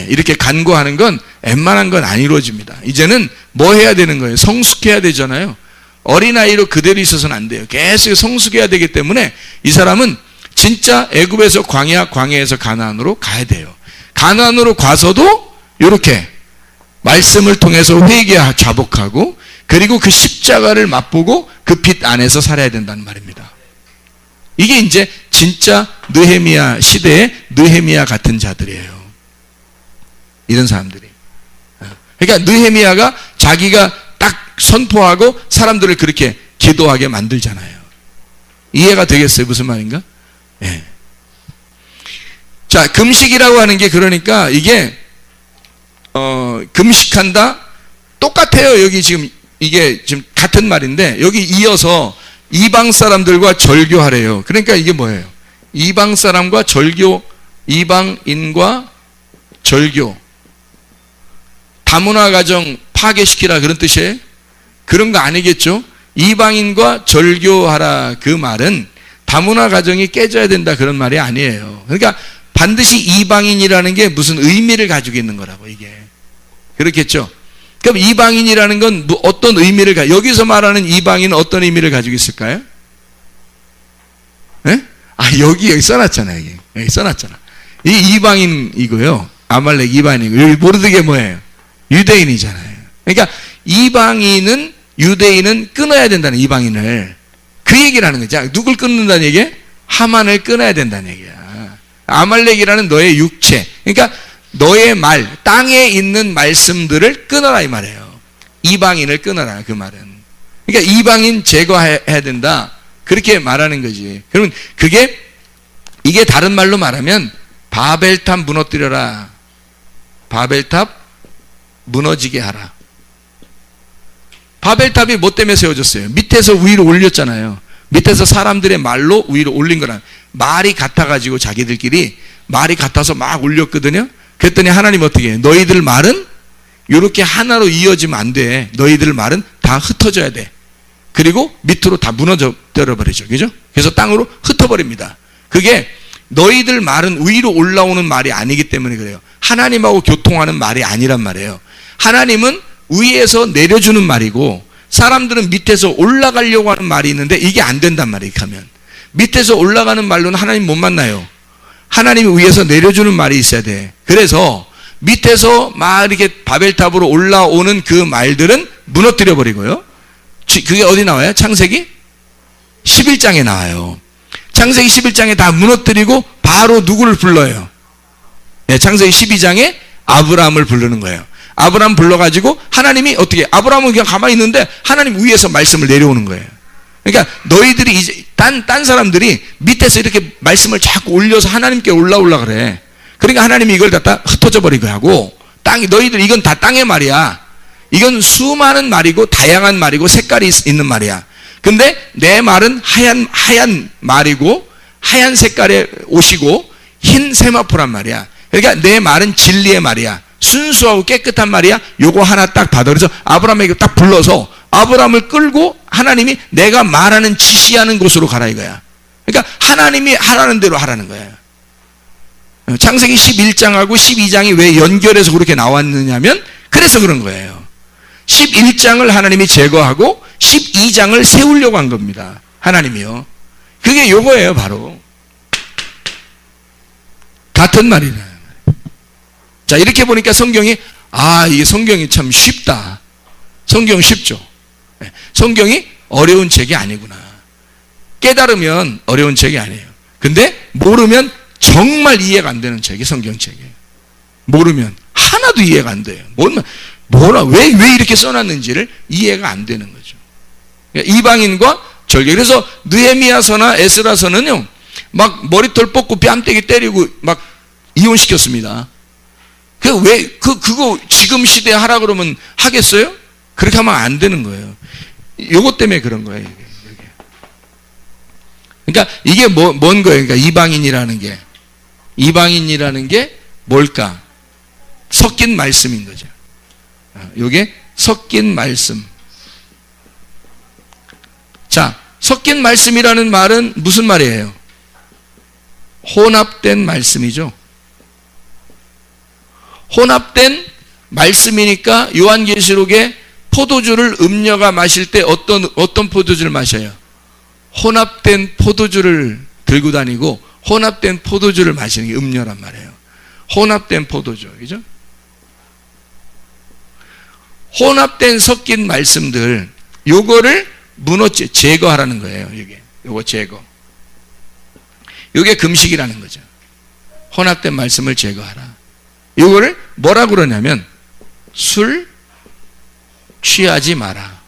이렇게 간구하는 건 웬만한 건 안 이루어집니다. 이제는 뭐 해야 되는 거예요? 성숙해야 되잖아요. 어린아이로 그대로 있어서는 안 돼요. 계속 성숙해야 되기 때문에 이 사람은 진짜 애굽에서 광야에서 가나안으로 가야 돼요. 가나안으로 가서도 이렇게 말씀을 통해서 회개하 자복하고, 그리고 그 십자가를 맛보고 그 빛 안에서 살아야 된다는 말입니다. 이게 이제 진짜 느헤미야 시대의 느헤미야 같은 자들이에요. 이런 사람들이. 그러니까 느헤미야가 자기가 딱 선포하고 사람들을 그렇게 기도하게 만들잖아요. 이해가 되겠어요? 무슨 말인가? 예. 자, 금식이라고 하는 게, 그러니까 이게 금식한다 똑같아요. 여기 지금 이게 지금 같은 말인데, 여기 이어서 이방 사람들과 절교하래요. 그러니까 이게 뭐예요? 이방 사람과 절교, 이방인과 절교. 다문화 가정 파괴시키라, 그런 뜻이에요? 그런 거 아니겠죠? 이방인과 절교하라, 그 말은 다문화 가정이 깨져야 된다, 그런 말이 아니에요. 그러니까 반드시 이방인이라는 게 무슨 의미를 가지고 있는 거라고, 이게. 그렇겠죠? 그럼 이방인이라는 건 어떤 의미를 여기서 말하는 이방인은 어떤 의미를 가지고 있을까요? 네? 여기 써놨잖아요. 여기 써놨잖아. 이 이방인이고요. 아말렉 이방인이고, 여기 모르드게 뭐예요? 유대인이잖아요. 그러니까 이방인은, 유대인은 끊어야 된다는, 이방인을. 그 얘기를 하는 거죠. 누굴 끊는다는 얘기예요? 하만을 끊어야 된다는 얘기야. 아말렉이라는 너의 육체, 그러니까 너의 말, 땅에 있는 말씀들을 끊어라, 이 말이에요. 이방인을 끊어라, 그 말은. 그러니까 이방인 제거해야 된다, 그렇게 말하는 거지. 그러면 이게 다른 말로 말하면 바벨탑 무너뜨려라, 바벨탑 무너지게 하라. 바벨탑이 뭐 때문에 세워졌어요? 밑에서 위로 올렸잖아요. 밑에서 사람들의 말로 위로 올린 거란, 말이 같아가지고 자기들끼리 말이 같아서 막 올렸거든요. 그랬더니 하나님 어떻게 해요? 너희들 말은 이렇게 하나로 이어지면 안 돼. 너희들 말은 다 흩어져야 돼. 그리고 밑으로 다 무너져 버리죠. 그죠? 그래서 땅으로 흩어버립니다. 그게 너희들 말은 위로 올라오는 말이 아니기 때문에 그래요. 하나님하고 교통하는 말이 아니란 말이에요. 하나님은 위에서 내려주는 말이고, 사람들은 밑에서 올라가려고 하는 말이 있는데 이게 안 된단 말이에요. 하면 밑에서 올라가는 말로는 하나님 못 만나요. 하나님이 위에서 내려주는 말이 있어야 돼. 그래서 밑에서 막 이렇게 바벨탑으로 올라오는 그 말들은 무너뜨려 버리고요. 그게 어디 나와요? 창세기 11장에 나와요. 창세기 11장에 다 무너뜨리고 바로 누구를 불러요? 네, 창세기 12장에 아브라함을 부르는 거예요. 아브라함 불러가지고 하나님이 어떻게, 아브라함은 그냥 가만히 있는데 하나님 위에서 말씀을 내려오는 거예요. 그러니까 너희들이 이제 딴 사람들이 밑에서 이렇게 말씀을 자꾸 올려서 하나님께 올라오려 그래. 그러니까 하나님이 이걸 갖다 흩어져 버리고 하고, 너희들 이건 다 땅의 말이야. 이건 수많은 말이고 다양한 말이고 색깔이 있는 말이야. 근데 내 말은 하얀 말이고 하얀 색깔의 옷이고 흰 세마포란 말이야. 그러니까 내 말은 진리의 말이야. 순수하고 깨끗한 말이야. 요거 하나 딱 받아. 그래서 아브라함에게 딱 불러서 아브라함을 끌고 하나님이 내가 말하는 지시하는 곳으로 가라, 이거야. 그러니까 하나님이 하라는 대로 하라는 거예요. 창세기 11장하고 12장이 왜 연결해서 그렇게 나왔느냐면 그래서 그런 거예요. 11장을 하나님이 제거하고 12장을 세우려고 한 겁니다. 하나님이요. 그게 요거예요, 바로. 같은 말이네. 자, 이렇게 보니까 성경이, 이게 성경이 참 쉽다. 성경 쉽죠. 성경이 어려운 책이 아니구나. 깨달으면 어려운 책이 아니에요. 근데 모르면 정말 이해가 안 되는 책이 성경책이에요. 모르면 하나도 이해가 안 돼요. 왜 이렇게 써놨는지를 이해가 안 되는 거죠. 그러니까 이방인과 절개. 그래서 느헤미야서나 에스라서는요, 막 머리털 뽑고 뺨때기 때리고 막 이혼시켰습니다. 그거 지금 시대에 하라 그러면 하겠어요? 그렇게 하면 안 되는 거예요. 요것 때문에 그런 거예요, 이게. 그러니까 이게 뭔 거예요? 그러니까 이방인이라는 게 뭘까? 섞인 말씀인 거죠. 요게 섞인 말씀. 자, 섞인 말씀이라는 말은 무슨 말이에요? 혼합된 말씀이죠. 혼합된 말씀이니까 요한계시록에 포도주를 음녀가 마실 때 어떤 포도주를 마셔요? 혼합된 포도주를 들고 다니고 혼합된 포도주를 마시는 게 음료란 말이에요. 혼합된 포도주, 그죠? 혼합된 섞인 말씀들, 요거를 제거하라는 거예요. 요거 제거. 요게 금식이라는 거죠. 혼합된 말씀을 제거하라. 요거를 뭐라 그러냐면 술 취하지 마라.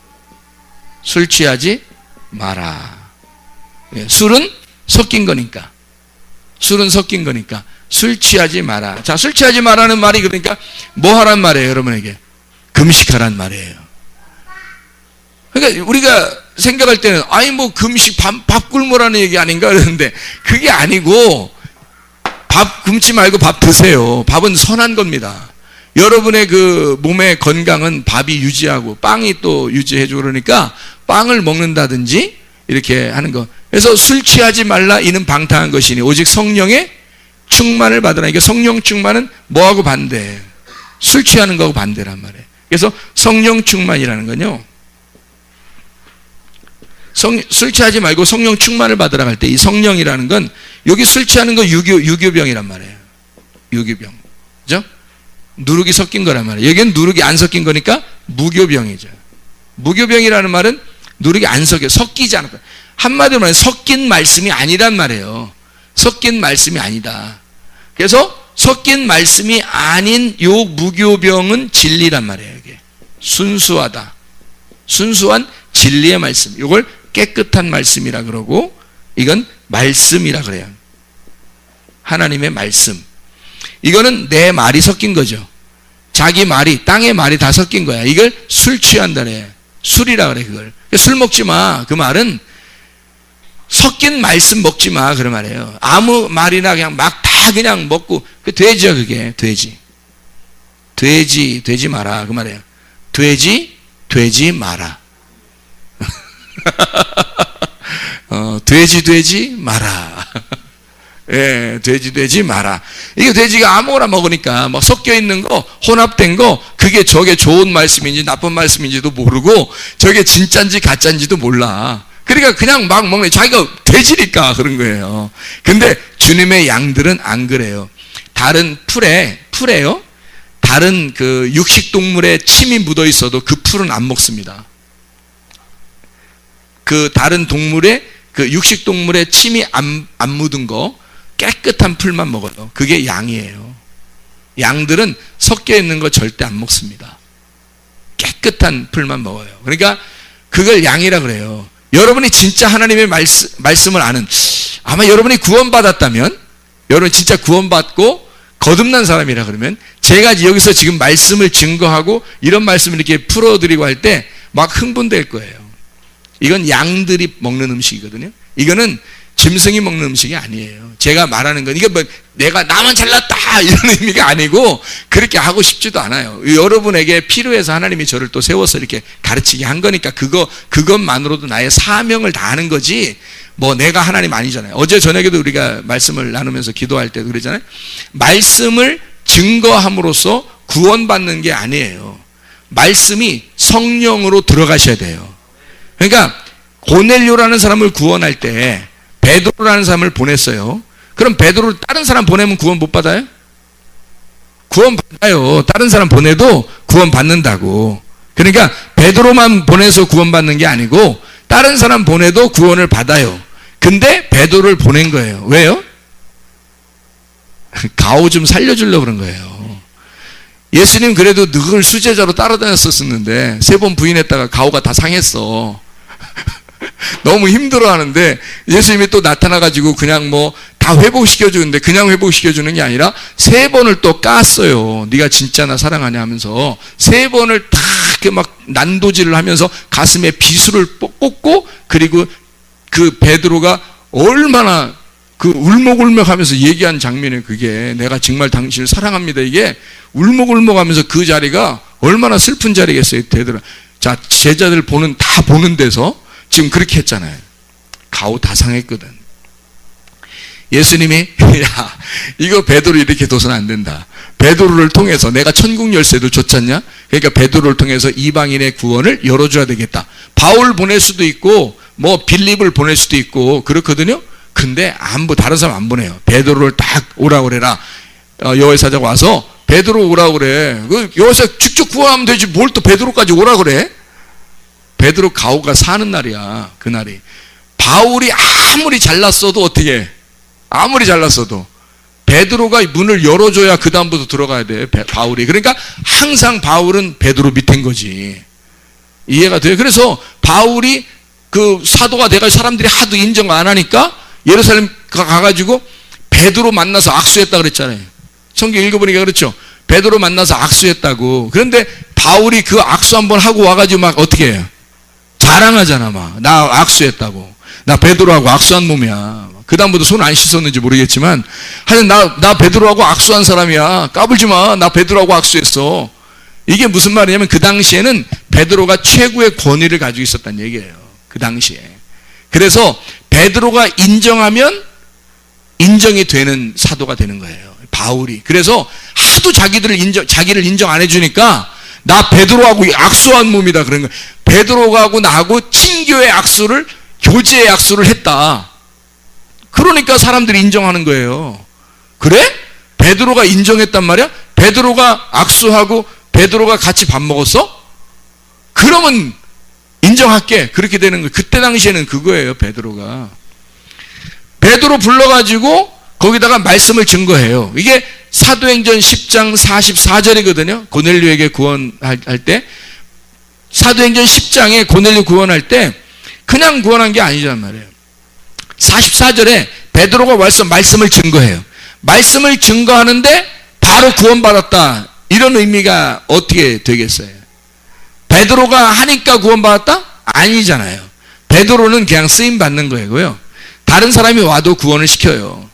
술 취하지 마라. 술은 섞인 거니까. 술은 섞인 거니까 술 취하지 마라. 자, 술 취하지 마라는 말이 그러니까 뭐 하란 말이에요, 여러분에게? 금식하란 말이에요. 그러니까 우리가 생각할 때는 뭐 금식 밥 굶으라는 얘기 아닌가 그러는데 그게 아니고 밥 굶지 말고 밥 드세요. 밥은 선한 겁니다. 여러분의 그 몸의 건강은 밥이 유지하고 빵이 또 유지해주고 그러니까 빵을 먹는다든지 이렇게 하는 거. 그래서 술 취하지 말라 이는 방탕한 것이니 오직 성령의 충만을 받으라. 이게 성령 충만은 뭐하고 반대예요? 술 취하는 거하고 반대란 말이에요. 그래서 성령 충만이라는 건요, 술 취하지 말고 성령 충만을 받으라 할 때 이 성령이라는 건 여기 술 취하는 거 유교병이란 말이에요. 유교병. 그죠? 누룩이 섞인 거란 말이에요. 여기는 누룩이 안 섞인 거니까 무교병이죠. 무교병이라는 말은 누룩이 안 섞이지 않을 거예요. 한마디로 말하면 섞인 말씀이 아니란 말이에요. 섞인 말씀이 아니다. 그래서 섞인 말씀이 아닌 요 무교병은 진리란 말이에요. 이게 순수하다. 순수한 진리의 말씀. 이걸 깨끗한 말씀이라 그러고 이건 말씀이라 그래요. 하나님의 말씀. 이거는 내 말이 섞인 거죠. 자기 말이, 땅의 말이 다 섞인 거야. 이걸 술 취한다 그래. 술이라 그래, 그걸. 술 먹지 마. 그 말은 섞인 말씀 먹지 마. 그런 말이에요. 아무 말이나 그냥 막 다 그냥 먹고, 그 돼지야, 그게. 돼지 마라. 그 말이에요. 돼지 마라. 돼지 마라. 예, 돼지 마라. 이게 돼지가 아무거나 먹으니까 막 섞여 있는 거, 혼합된 거, 저게 좋은 말씀인지 나쁜 말씀인지도 모르고 저게 진짜인지 가짜인지도 몰라. 그러니까 그냥 막 먹네. 자기가 돼지니까 그런 거예요. 근데 주님의 양들은 안 그래요. 다른 풀에요. 다른 그 육식 동물의 침이 묻어 있어도 그 풀은 안 먹습니다. 그 다른 동물의 그 육식 동물의 침이 안 묻은 거 깨끗한 풀만 먹어요. 그게 양이에요. 양들은 섞여 있는 거 절대 안 먹습니다. 깨끗한 풀만 먹어요. 그러니까 그걸 양이라 그래요. 여러분이 진짜 하나님의 말씀을 아는, 아마 여러분이 구원받았다면, 여러분 진짜 구원받고 거듭난 사람이라 그러면 제가 여기서 지금 말씀을 증거하고 이런 말씀을 이렇게 풀어드리고 할 때 막 흥분될 거예요. 이건 양들이 먹는 음식이거든요. 이거는 짐승이 먹는 음식이 아니에요. 제가 말하는 건 이게 뭐 내가 나만 잘났다 이런 의미가 아니고 그렇게 하고 싶지도 않아요. 여러분에게 필요해서 하나님이 저를 또 세워서 이렇게 가르치게 한 거니까 그것만으로도 나의 사명을 다하는 거지 뭐 내가 하나님 아니잖아요. 어제 저녁에도 우리가 말씀을 나누면서 기도할 때도 그러잖아요. 말씀을 증거함으로써 구원받는 게 아니에요. 말씀이 성령으로 들어가셔야 돼요. 그러니까 고넬료라는 사람을 구원할 때 베드로라는 사람을 보냈어요. 그럼 베드로를 다른 사람 보내면 구원 못 받아요? 구원 받아요. 다른 사람 보내도 구원 받는다고. 그러니까 베드로만 보내서 구원 받는 게 아니고 다른 사람 보내도 구원을 받아요. 근데 베드로를 보낸 거예요. 왜요? 가오 좀 살려주려고 그런 거예요. 예수님 그래도 늘 수제자로 따라다녔었는데 3번 부인했다가 가오가 다 상했어. 너무 힘들어하는데 예수님이 또 나타나가지고 그냥 뭐 다 회복시켜주는데 그냥 회복시켜주는 게 아니라 3번을 또 깠어요. 네가 진짜 나 사랑하냐 하면서 3번을 다 이렇게 막 난도질을 하면서 가슴에 비수를 꽂고, 그리고 그 베드로가 얼마나 그 울먹울먹하면서 얘기한 장면이 그게 내가 정말 당신을 사랑합니다. 이게 울먹울먹하면서 그 자리가 얼마나 슬픈 자리겠어요. 베드로. 자, 제자들 다 보는 데서 지금 그렇게 했잖아요. 가오 다 상했거든. 예수님이 야 이거 베드로 이렇게 둬서는 안 된다. 베드로를 통해서 내가 천국 열쇠도 줬잖냐. 그러니까 베드로를 통해서 이방인의 구원을 열어줘야 되겠다. 바울 보낼 수도 있고 뭐 빌립을 보낼 수도 있고 그렇거든요. 근데 다른 사람 안 보내요. 베드로를 딱 오라고 그래라. 여호와의 사자가 와서 베드로 오라고 그래. 여호와의 사자 직접 구원하면 되지 뭘 또 베드로까지 오라고 그래. 베드로 가오가 사는 날이야. 그날이. 바울이 아무리 잘났어도 어떻게 해? 아무리 잘났어도 베드로가 문을 열어줘야 그 다음부터 들어가야 돼. 바울이. 그러니까 항상 바울은 베드로 밑인 거지. 이해가 돼요? 그래서 바울이 그 사도가 돼가지고 사람들이 하도 인정 안 하니까 예루살렘 가가지고 베드로 만나서 악수했다 그랬잖아요. 성경 읽어보니까 그렇죠. 베드로 만나서 악수했다고. 그런데 바울이 그 악수 한번 하고 와가지고 막 어떻게 해요? 자랑하잖아. 막 나 악수했다고. 나 베드로하고 악수한 몸이야. 그 다음부터 손 안 씻었는지 모르겠지만 하여튼 나 베드로하고 악수한 사람이야. 까불지 마. 나 베드로하고 악수했어. 이게 무슨 말이냐면 그 당시에는 베드로가 최고의 권위를 가지고 있었다는 얘기예요. 그 당시에. 그래서 베드로가 인정하면 인정이 되는 사도가 되는 거예요. 바울이. 그래서 하도 자기를 인정 안 해주니까 나 베드로하고 악수한 몸이다 그런 거예요. 베드로하고 나하고 친교의 악수를 교제의 약수를 했다. 그러니까 사람들이 인정하는 거예요. 그래? 베드로가 인정했단 말이야? 베드로가 악수하고 베드로가 같이 밥 먹었어? 그러면 인정할게. 그렇게 되는 거예요. 그때 당시에는 그거예요. 베드로 불러가지고 거기다가 말씀을 증거해요. 이게 사도행전 10장 44절이거든요. 고넬료에게 구원할 때 사도행전 10장에 고넬료 구원할 때 그냥 구원한 게 아니란 말이에요. 44절에 베드로가 와서 말씀을 증거해요. 말씀을 증거하는데 바로 구원받았다. 이런 의미가 어떻게 되겠어요? 베드로가 하니까 구원받았다? 아니잖아요. 베드로는 그냥 쓰임받는 거고요. 다른 사람이 와도 구원을 시켜요.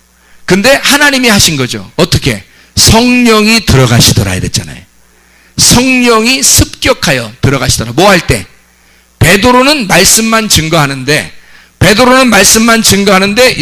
근데 하나님이 하신 거죠. 어떻게? 성령이 들어가시더라 이랬잖아요. 성령이 습격하여 들어가시더라. 뭐 할 때? 베드로는 말씀만 증거하는데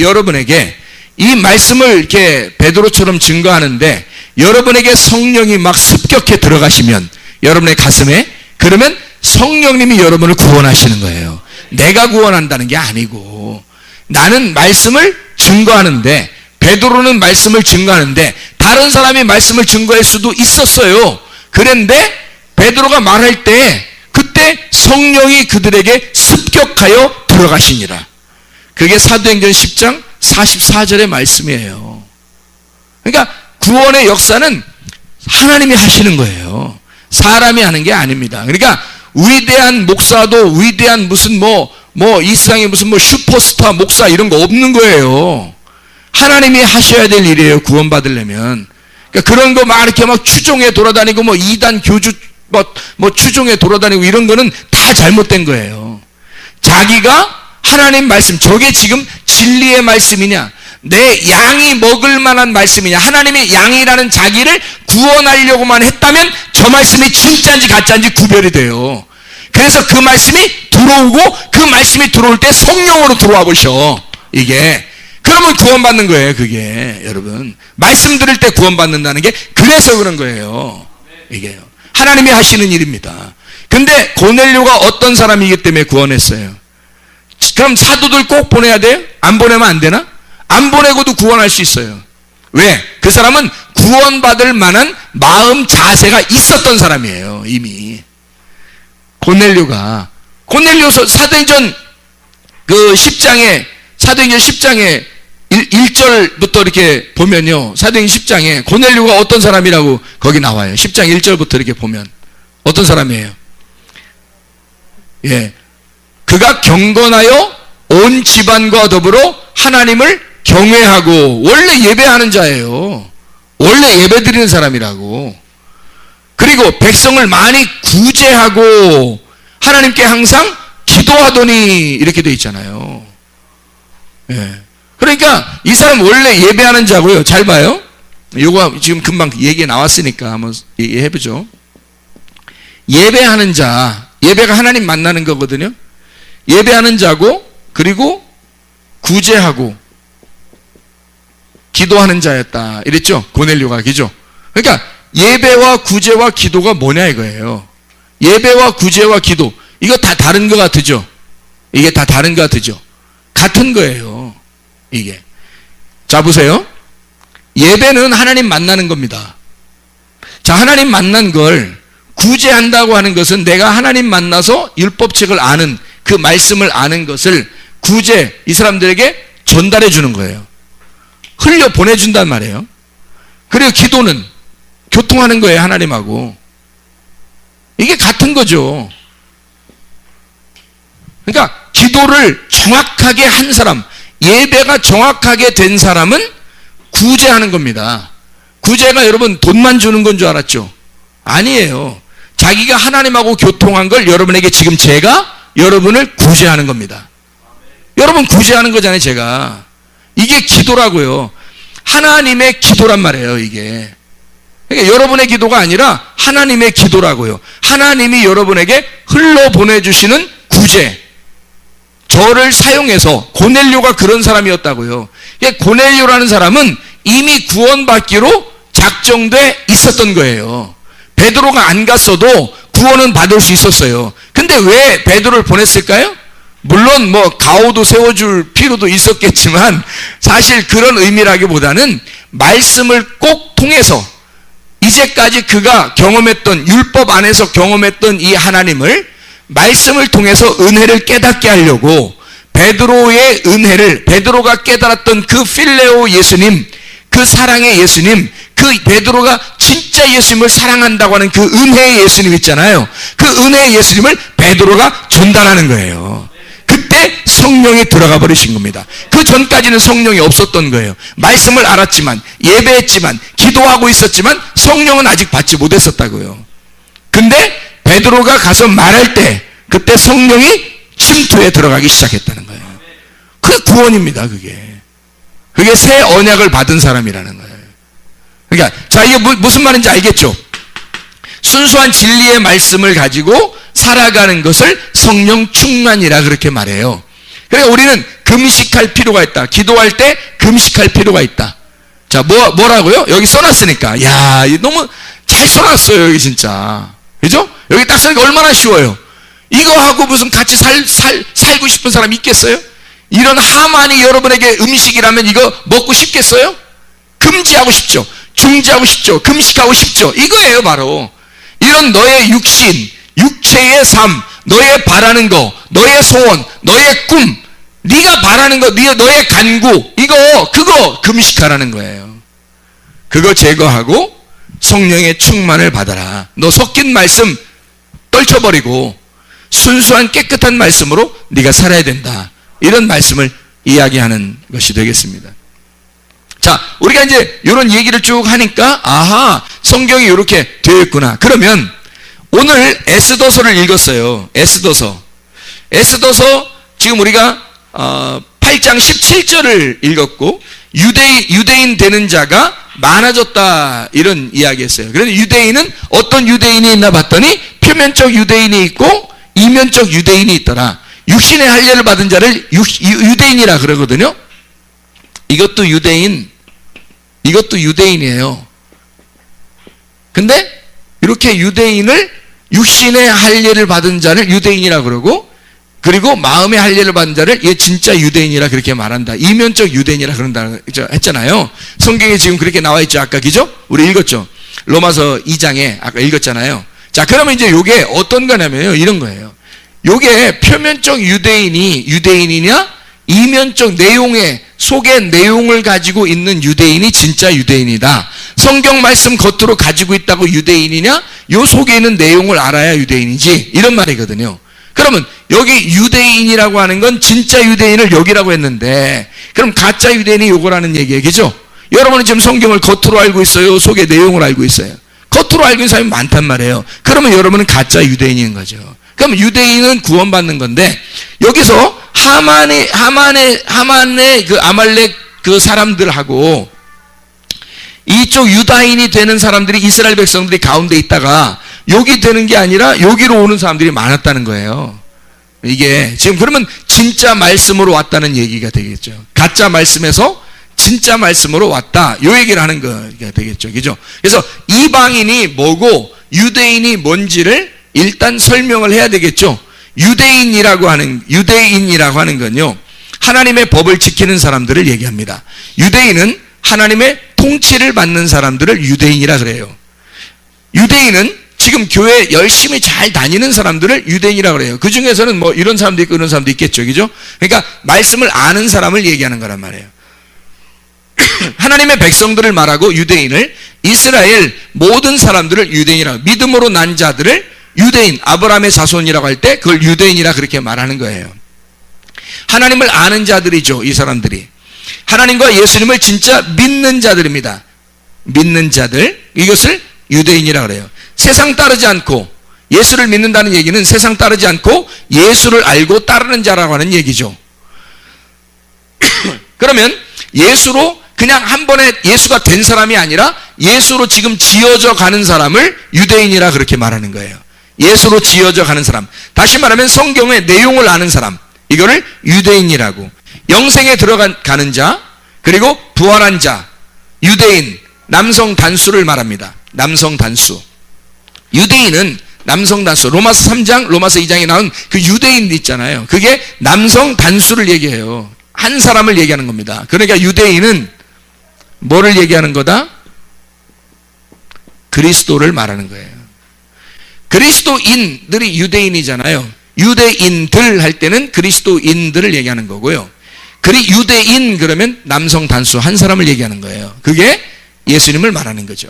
여러분에게 이 말씀을 이렇게 베드로처럼 증거하는데 여러분에게 성령이 막 습격해 들어가시면 여러분의 가슴에 그러면 성령님이 여러분을 구원하시는 거예요. 내가 구원한다는 게 아니고 나는 말씀을 증거하는데 베드로는 말씀을 증거하는데 다른 사람이 말씀을 증거할 수도 있었어요. 그런데 베드로가 말할 때 그때 성령이 그들에게 습격하여 들어가시니라. 그게 사도행전 10장 44절의 말씀이에요. 그러니까 구원의 역사는 하나님이 하시는 거예요. 사람이 하는 게 아닙니다. 그러니까 위대한 목사도 위대한 무슨 이 세상에 무슨 슈퍼스타 목사 이런 거 없는 거예요. 하나님이 하셔야 될 일이에요. 구원받으려면. 그러니까 그런 거 막 이렇게 막 추종해 돌아다니고 이단 교주 추종해 돌아다니고 이런 거는 다 잘못된 거예요. 자기가 하나님 말씀, 저게 지금 진리의 말씀이냐, 내 양이 먹을 만한 말씀이냐, 하나님의 양이라는 자기를 구원하려고만 했다면 저 말씀이 진짜인지 가짜인지 구별이 돼요. 그래서 그 말씀이 들어오고 그 말씀이 들어올 때 성령으로 들어와 보셔. 이게. 그러면 구원받는 거예요. 그게 여러분. 말씀 들을 때 구원받는다는 게 그래서 그런 거예요. 이게요. 하나님이 하시는 일입니다. 근데 고넬료가 어떤 사람이기 때문에 구원했어요? 그럼 사도들 꼭 보내야 돼요? 안 보내면 안 되나? 안 보내고도 구원할 수 있어요. 왜? 그 사람은 구원받을 만한 마음 자세가 있었던 사람이에요. 이미 고넬료서 사도행전 10장에 1절부터 이렇게 보면요, 사도행전 10장에 고넬료가 어떤 사람이라고 거기 나와요. 10장 1절부터 이렇게 보면 어떤 사람이에요? 예, 그가 경건하여 온 집안과 더불어 하나님을 경외하고, 원래 예배하는 자예요. 원래 예배드리는 사람이라고. 그리고 백성을 많이 구제하고 하나님께 항상 기도하더니, 이렇게 돼 있잖아요. 예. 그러니까 이 사람 원래 예배하는 자고요. 잘 봐요. 요거 지금 금방 얘기 나왔으니까 한번 얘기해보죠. 예배하는 자, 예배가 하나님 만나는 거거든요. 예배하는 자고, 그리고 구제하고 기도하는 자였다, 이랬죠. 고넬료가. 그죠? 그러니까 예배와 구제와 기도가 뭐냐 이거예요. 예배와 구제와 기도, 이거 다 다른 것 같으죠? 이게 다 다른 것 같으죠? 같은 거예요, 이게. 자, 보세요. 예배는 하나님 만나는 겁니다. 자, 하나님 만난 걸 구제한다고 하는 것은 내가 하나님 만나서 율법책을 아는, 그 말씀을 아는 것을 구제, 이 사람들에게 전달해 주는 거예요. 흘려 보내준단 말이에요. 그리고 기도는 교통하는 거예요, 하나님하고. 이게 같은 거죠. 그러니까 기도를 정확하게 한 사람, 예배가 정확하게 된 사람은 구제하는 겁니다. 구제가 여러분 돈만 주는 건 줄 알았죠? 아니에요. 자기가 하나님하고 교통한 걸 여러분에게 지금 제가 여러분을 구제하는 겁니다. 여러분 구제하는 거잖아요, 제가. 이게 기도라고요. 하나님의 기도란 말이에요, 이게. 그러니까 여러분의 기도가 아니라 하나님의 기도라고요. 하나님이 여러분에게 흘러 보내주시는 구제, 저를 사용해서. 고넬료가 그런 사람이었다고요. 고넬료라는 사람은 이미 구원받기로 작정돼 있었던 거예요. 베드로가 안 갔어도 구원은 받을 수 있었어요. 근데 왜 베드로를 보냈을까요? 물론 뭐 가오도 세워줄 필요도 있었겠지만, 사실 그런 의미라기보다는 말씀을 꼭 통해서 이제까지 그가 경험했던, 율법 안에서 경험했던 이 하나님을 말씀을 통해서 은혜를 깨닫게 하려고, 베드로의 은혜를, 베드로가 깨달았던 그 필레오 예수님, 그 사랑의 예수님, 그 베드로가 진짜 예수님을 사랑한다고 하는 그 은혜의 예수님 있잖아요. 그 은혜의 예수님을 베드로가 전달하는 거예요. 그때 성령이 들어가 버리신 겁니다. 그 전까지는 성령이 없었던 거예요. 말씀을 알았지만, 예배했지만, 기도하고 있었지만 성령은 아직 받지 못했었다고요. 근데 베드로가 가서 말할 때 그때 성령이 침투에 들어가기 시작했다는 거예요. 그 구원입니다. 그게 새 언약을 받은 사람이라는 거예요. 그러니까 자, 이게 무슨 말인지 알겠죠? 순수한 진리의 말씀을 가지고 살아가는 것을 성령 충만이라 그렇게 말해요. 그러니까 우리는 금식할 필요가 있다. 기도할 때 금식할 필요가 있다. 자, 뭐라고요? 여기 써놨으니까. 야, 너무 잘 써놨어요, 여기 진짜. 그죠? 여기 딱 써니까 얼마나 쉬워요. 이거 하고 무슨 같이 살고 싶은 사람 있겠어요? 이런 하만이 여러분에게 음식이라면 이거 먹고 싶겠어요? 금지하고 싶죠. 중지하고 싶죠. 금식하고 싶죠. 이거예요, 바로. 이런 너의 육신, 육체의 삶, 너의 바라는 거, 너의 소원, 너의 꿈, 네가 바라는 거, 너의 간구, 그거 금식하라는 거예요. 그거 제거하고 성령의 충만을 받아라. 너 섞인 말씀 떨쳐버리고 순수한 깨끗한 말씀으로 네가 살아야 된다. 이런 말씀을 이야기하는 것이 되겠습니다. 자, 우리가 이제 이런 얘기를 쭉 하니까 아하, 성경이 이렇게 되어 있구나. 그러면 오늘 에스더서를 읽었어요. 에스더서 지금 우리가 8장 17절을 읽었고, 유대인 되는 자가 많아졌다, 이런 이야기했어요. 그런데 유대인은 어떤 유대인이 있나 봤더니 표면적 유대인이 있고 이면적 유대인이 있더라. 육신의 할례를 받은 자를 유대인이라 그러거든요. 이것도 유대인이에요. 근데 이렇게 유대인을 육신의 할례를 받은 자를 유대인이라 그러고, 그리고 마음의 할례를 받은 자를 얘 진짜 유대인이라 그렇게 말한다. 이면적 유대인이라 그런다 했잖아요. 성경에 지금 그렇게 나와 있죠. 아까 그죠? 우리 읽었죠. 로마서 2장에 아까 읽었잖아요. 자, 그러면 이제 요게 어떤 거냐면요, 이런 거예요. 요게 표면적 유대인이 유대인이냐, 이면적 내용의 속의 내용을 가지고 있는 유대인이 진짜 유대인이다. 성경 말씀 겉으로 가지고 있다고 유대인이냐, 요 속에 있는 내용을 알아야 유대인이지, 이런 말이거든요. 그러면 여기 유대인이라고 하는 건 진짜 유대인을 여기라고 했는데, 그럼 가짜 유대인이 요거라는 얘기예요. 그죠? 여러분은 지금 성경을 겉으로 알고 있어요, 속의 내용을 알고 있어요? 겉으로 알고 있는 사람이 많단 말이에요. 그러면 여러분은 가짜 유대인인 거죠. 그럼 유대인은 구원받는 건데, 여기서 하만의 그 아말렉 그 사람들하고 이쪽 유다인이 되는 사람들이, 이스라엘 백성들이 가운데 있다가 여기 되는 게 아니라 여기로 오는 사람들이 많았다는 거예요. 이게 지금 그러면 진짜 말씀으로 왔다는 얘기가 되겠죠. 가짜 말씀에서 진짜 말씀으로 왔다, 요 얘기를 하는 거가 되겠죠. 그죠? 그래서 이방인이 뭐고 유대인이 뭔지를 일단 설명을 해야 되겠죠. 유대인이라고 하는 건요, 하나님의 법을 지키는 사람들을 얘기합니다. 유대인은 하나님의 통치를 받는 사람들을 유대인이라 그래요. 유대인은 지금 교회 열심히 잘 다니는 사람들을 유대인이라 그래요. 그 중에서는 뭐 이런 사람도 있고 이런 사람도 있겠죠. 그죠? 그러니까 말씀을 아는 사람을 얘기하는 거란 말이에요. 하나님의 백성들을 말하고 유대인을, 이스라엘 모든 사람들을 유대인이라고, 믿음으로 난 자들을 유대인, 아브라함의 자손이라고 할 때 그걸 유대인이라 그렇게 말하는 거예요. 하나님을 아는 자들이죠, 이 사람들이. 하나님과 예수님을 진짜 믿는 자들입니다. 믿는 자들, 이것을 유대인이라 그래요. 세상 따르지 않고, 예수를 믿는다는 얘기는 세상 따르지 않고 예수를 알고 따르는 자라고 하는 얘기죠. 그러면 예수로 그냥 한 번에 예수가 된 사람이 아니라 예수로 지금 지어져 가는 사람을 유대인이라 그렇게 말하는 거예요. 예수로 지어져 가는 사람, 다시 말하면 성경의 내용을 아는 사람, 이거를 유대인이라고. 영생에 들어가는 자, 그리고 부활한 자, 유대인, 남성 단수를 말합니다. 남성 단수. 유대인은 남성 단수. 로마서 3장, 로마서 2장에 나온 그 유대인 있잖아요. 그게 남성 단수를 얘기해요. 한 사람을 얘기하는 겁니다. 그러니까 유대인은 뭐를 얘기하는 거다? 그리스도를 말하는 거예요. 그리스도인들이 유대인이잖아요. 유대인들 할 때는 그리스도인들을 얘기하는 거고요. 유대인 그러면 남성 단수 한 사람을 얘기하는 거예요. 그게 예수님을 말하는 거죠.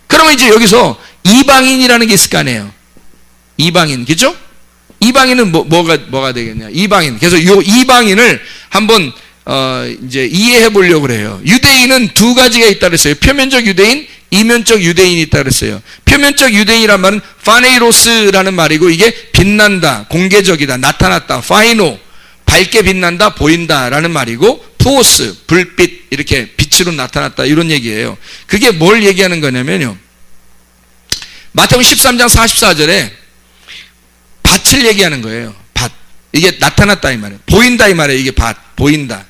그러면 이제 여기서 이방인이라는 게 있을 거 아니에요. 이방인, 그죠? 이방인은 뭐가 되겠냐? 이방인. 그래서 이 이방인을 한번 이제 이해해 보려고 그래요. 유대인은 두 가지가 있다 그랬어요. 표면적 유대인, 이면적 유대인이 있다 그랬어요. 표면적 유대인이란 말은 파네이로스라는 말이고, 이게 빛난다, 공개적이다, 나타났다, 파이노, 밝게 빛난다, 보인다라는 말이고, 투오스, 불빛, 이렇게 빛으로 나타났다, 이런 얘기예요. 그게 뭘 얘기하는 거냐면요, 마태복음 13장 44절에 밭을 얘기하는 거예요. 밭. 이게 나타났다 이 말이에요. 보인다 이 말이에요. 이게 밭, 보인다.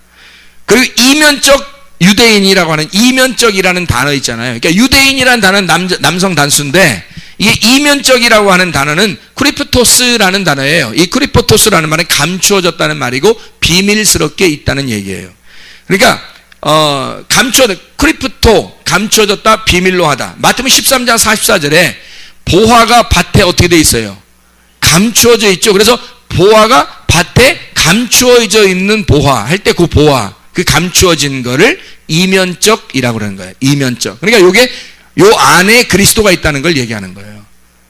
그리고 이면적 유대인이라고 하는, 이면적이라는 단어 있잖아요. 그러니까 유대인이라는 단어는 남성 단수인데, 이게 이면적이라고 하는 단어는 크리프토스라는 단어예요. 이 크리프토스라는 말은 감추어졌다는 말이고 비밀스럽게 있다는 얘기예요. 그러니까 크리프토, 감추어졌다, 비밀로 하다. 마태복음 13장 44절에 보화가 밭에 어떻게 돼 있어요? 감추어져 있죠. 그래서 보화가 밭에 감추어져 있는 보화 할 때 그 보화, 그 감추어진 거를 이면적이라고 그러는 거예요. 이면적. 그러니까 요게 요 안에 그리스도가 있다는 걸 얘기하는 거예요.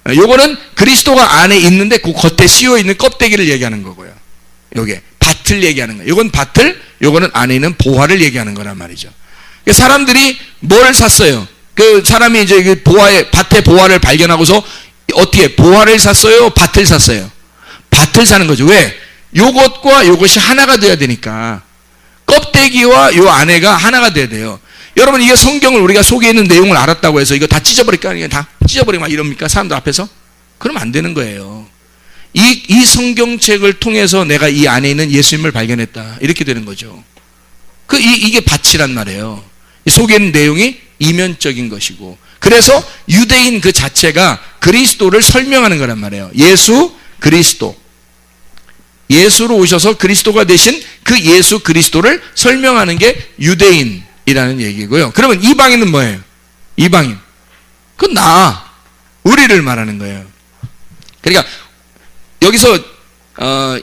요거는 그리스도가 안에 있는데 그 겉에 씌워 있는 껍데기를 얘기하는 거고요. 요게 밭을 얘기하는 거예요. 요건 밭을, 요거는 안에 있는 보화를 얘기하는 거란 말이죠. 사람들이 뭘 샀어요? 그 사람이 이제 그 밭에 보화를 발견하고서 어떻게 보화를 샀어요? 밭을 샀어요? 밭을 사는 거죠. 왜? 요것과 요것이 하나가 돼야 되니까. 껍데기와 요 안에가 하나가 돼야 돼요. 여러분, 이게 성경을 우리가 속에 있는 내용을 알았다고 해서 이거 다 찢어버릴까? 이게 다 찢어버리고 막 이럽니까? 사람들 앞에서? 그러면 안 되는 거예요. 이 성경책을 통해서 내가 이 안에 있는 예수님을 발견했다, 이렇게 되는 거죠. 이게 밭이란 말이에요. 이 속에 있는 내용이 이면적인 것이고, 그래서 유대인 그 자체가 그리스도를 설명하는 거란 말이에요. 예수 그리스도, 예수로 오셔서 그리스도가 되신 그 예수 그리스도를 설명하는 게 유대인이라는 얘기고요. 그러면 이방인은 뭐예요? 이방인, 그건 우리를 말하는 거예요. 그러니까 여기서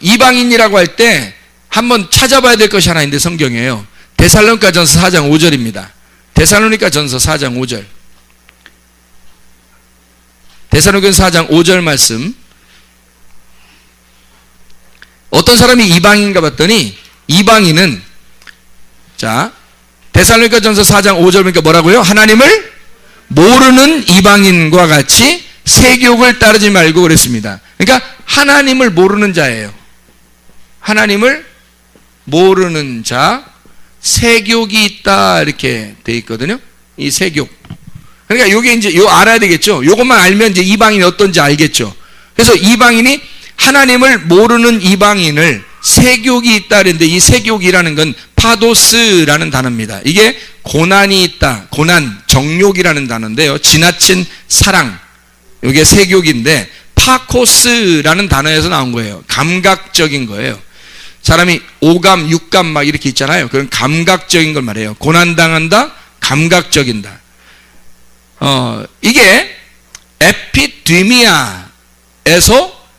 이방인이라고 할 때 한번 찾아봐야 될 것이 하나 있는데, 성경이에요. 데살로니가전서 4장 5절입니다. 데살로니가전서 4장 5절. 데살로니가전서 4장 5절 말씀. 어떤 사람이 이방인가 봤더니, 이방인은, 자, 데살로니가전서 4장 5절 보니까 뭐라고요? 하나님을 모르는 이방인과 같이 세욕을 따르지 말고 그랬습니다. 그러니까 하나님을 모르는 자예요. 하나님을 모르는 자, 세욕이 있다, 이렇게 돼 있거든요. 이 세욕. 그러니까 요게 이제 알아야 되겠죠. 요것만 알면 이제 이방인이 어떤지 알겠죠. 그래서 이방인이 하나님을 모르는 이방인을 세욕이 있다 그랬는데, 이 세욕이라는 건 파도스라는 단어입니다. 이게 고난이 있다, 고난, 정욕이라는 단어인데요. 지나친 사랑, 이게 세욕인데, 파코스라는 단어에서 나온 거예요. 감각적인 거예요. 사람이 오감, 육감 막 이렇게 있잖아요. 그런 감각적인 걸 말해요. 고난당한다, 감각적인다. 이게 에피디미아에서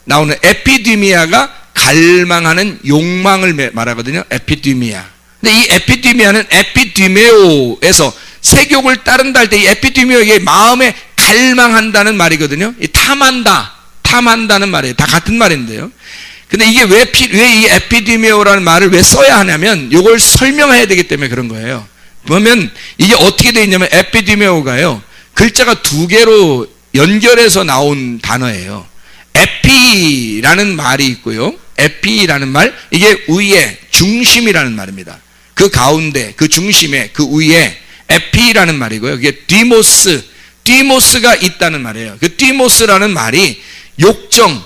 나오는, 에피디미아가 갈망하는 욕망을 말하거든요. 에피디미아. 근데 이 에피디미아는 에피디메오에서 세욕을 따른다 할 때, 이 에피디메오, 이게 마음에 갈망한다는 말이거든요. 이 탐한다는 말이에요. 다 같은 말인데요. 근데 이게 왜 이 에피디메오라는 말을 왜 써야 하냐면, 이걸 설명해야 되기 때문에 그런 거예요. 그러면 이게 어떻게 되어 있냐면, 에피디메오가요, 글자가 두 개로 연결해서 나온 단어예요. 에피라는 말이 있고요. 에피라는 말, 이게 위에, 중심이라는 말입니다. 그 가운데, 그 중심에, 그 위에 에피라는 말이고요. 그게 디모스가 있다는 말이에요. 그 디모스라는 말이 욕정,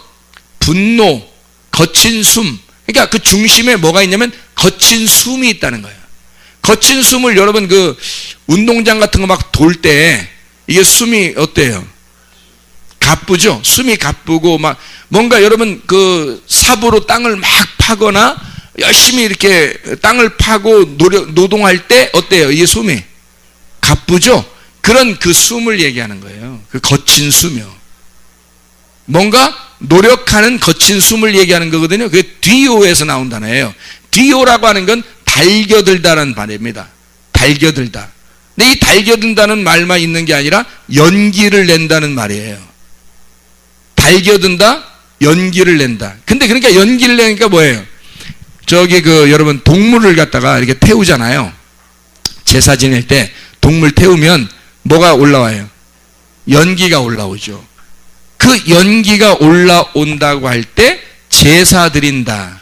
분노, 거친 숨, 그러니까 그 중심에 뭐가 있냐면 거친 숨이 있다는 거예요. 거친 숨을 여러분 그 운동장 같은 거 막 돌 때 이게 숨이 어때요? 가쁘죠? 숨이 가쁘고 막 뭔가 여러분 그 삽으로 땅을 막 파거나 열심히 이렇게 땅을 파고 노동할 때 어때요? 이게 숨이 가쁘죠? 그런 그 숨을 얘기하는 거예요. 그 거친 숨이요. 뭔가 노력하는 거친 숨을 얘기하는 거거든요. 그게 디오에서 나온 단어예요. 디오라고 하는 건 달겨들다라는 말입니다. 달겨들다. 근데 이 달겨든다는 말만 있는 게 아니라 연기를 낸다는 말이에요. 달겨든다, 연기를 낸다. 근데 그러니까 연기를 내니까 뭐예요? 저기 그 여러분 동물을 갖다가 이렇게 태우잖아요. 제사 지낼 때 동물 태우면 뭐가 올라와요? 연기가 올라오죠. 그 연기가 올라온다고 할 때 제사 드린다.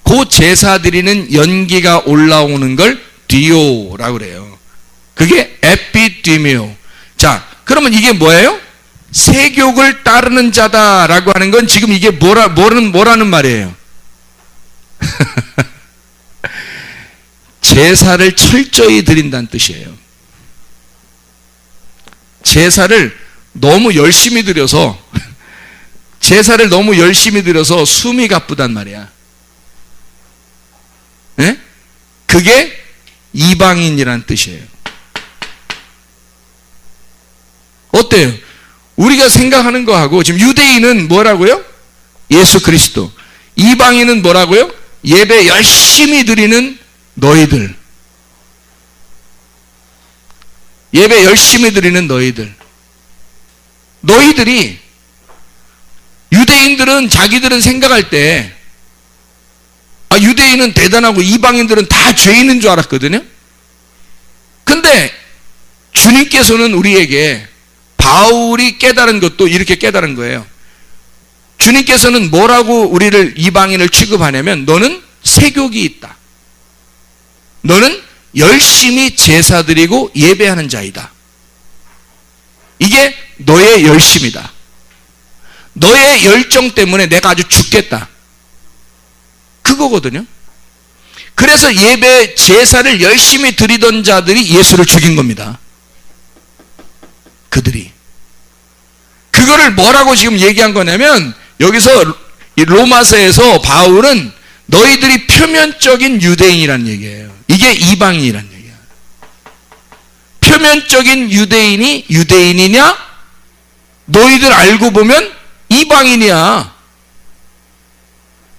그 제사 드리는 연기가 올라오는 걸 디오라고 그래요. 그게 에피디메오. 자, 그러면 이게 뭐예요? 세욕을 따르는 자다라고 하는 건 지금 이게 뭐라는 말이에요? 제사를 철저히 드린다는 뜻이에요. 제사를 너무 열심히 드려서 숨이 가쁘단 말이야. 네? 그게 이방인이란 뜻이에요. 어때요? 우리가 생각하는 거하고 지금 유대인은 뭐라고요? 예수 그리스도. 이방인은 뭐라고요? 예배 열심히 드리는 너희들. 예배 열심히 드리는 너희들. 너희들이, 유대인들은 자기들은 생각할 때 유대인은 대단하고 이방인들은 다 죄 있는 줄 알았거든요. 근데 주님께서는 우리에게 바울이 깨달은 것도 이렇게 깨달은 거예요. 주님께서는 뭐라고 우리를 이방인을 취급하냐면, 너는 세욕이 있다. 너는 열심히 제사 드리고 예배하는 자이다. 이게 너의 열심이다. 너의 열정 때문에 내가 아주 죽겠다. 그거거든요. 그래서 예배 제사를 열심히 드리던 자들이 예수를 죽인 겁니다. 그들이. 그거를 뭐라고 지금 얘기한 거냐면, 여기서 이 로마서에서 바울은 너희들이 표면적인 유대인이란 얘기예요. 이게 이방인이란 얘기야. 표면적인 유대인이 유대인이냐? 너희들 알고 보면 이방인이야.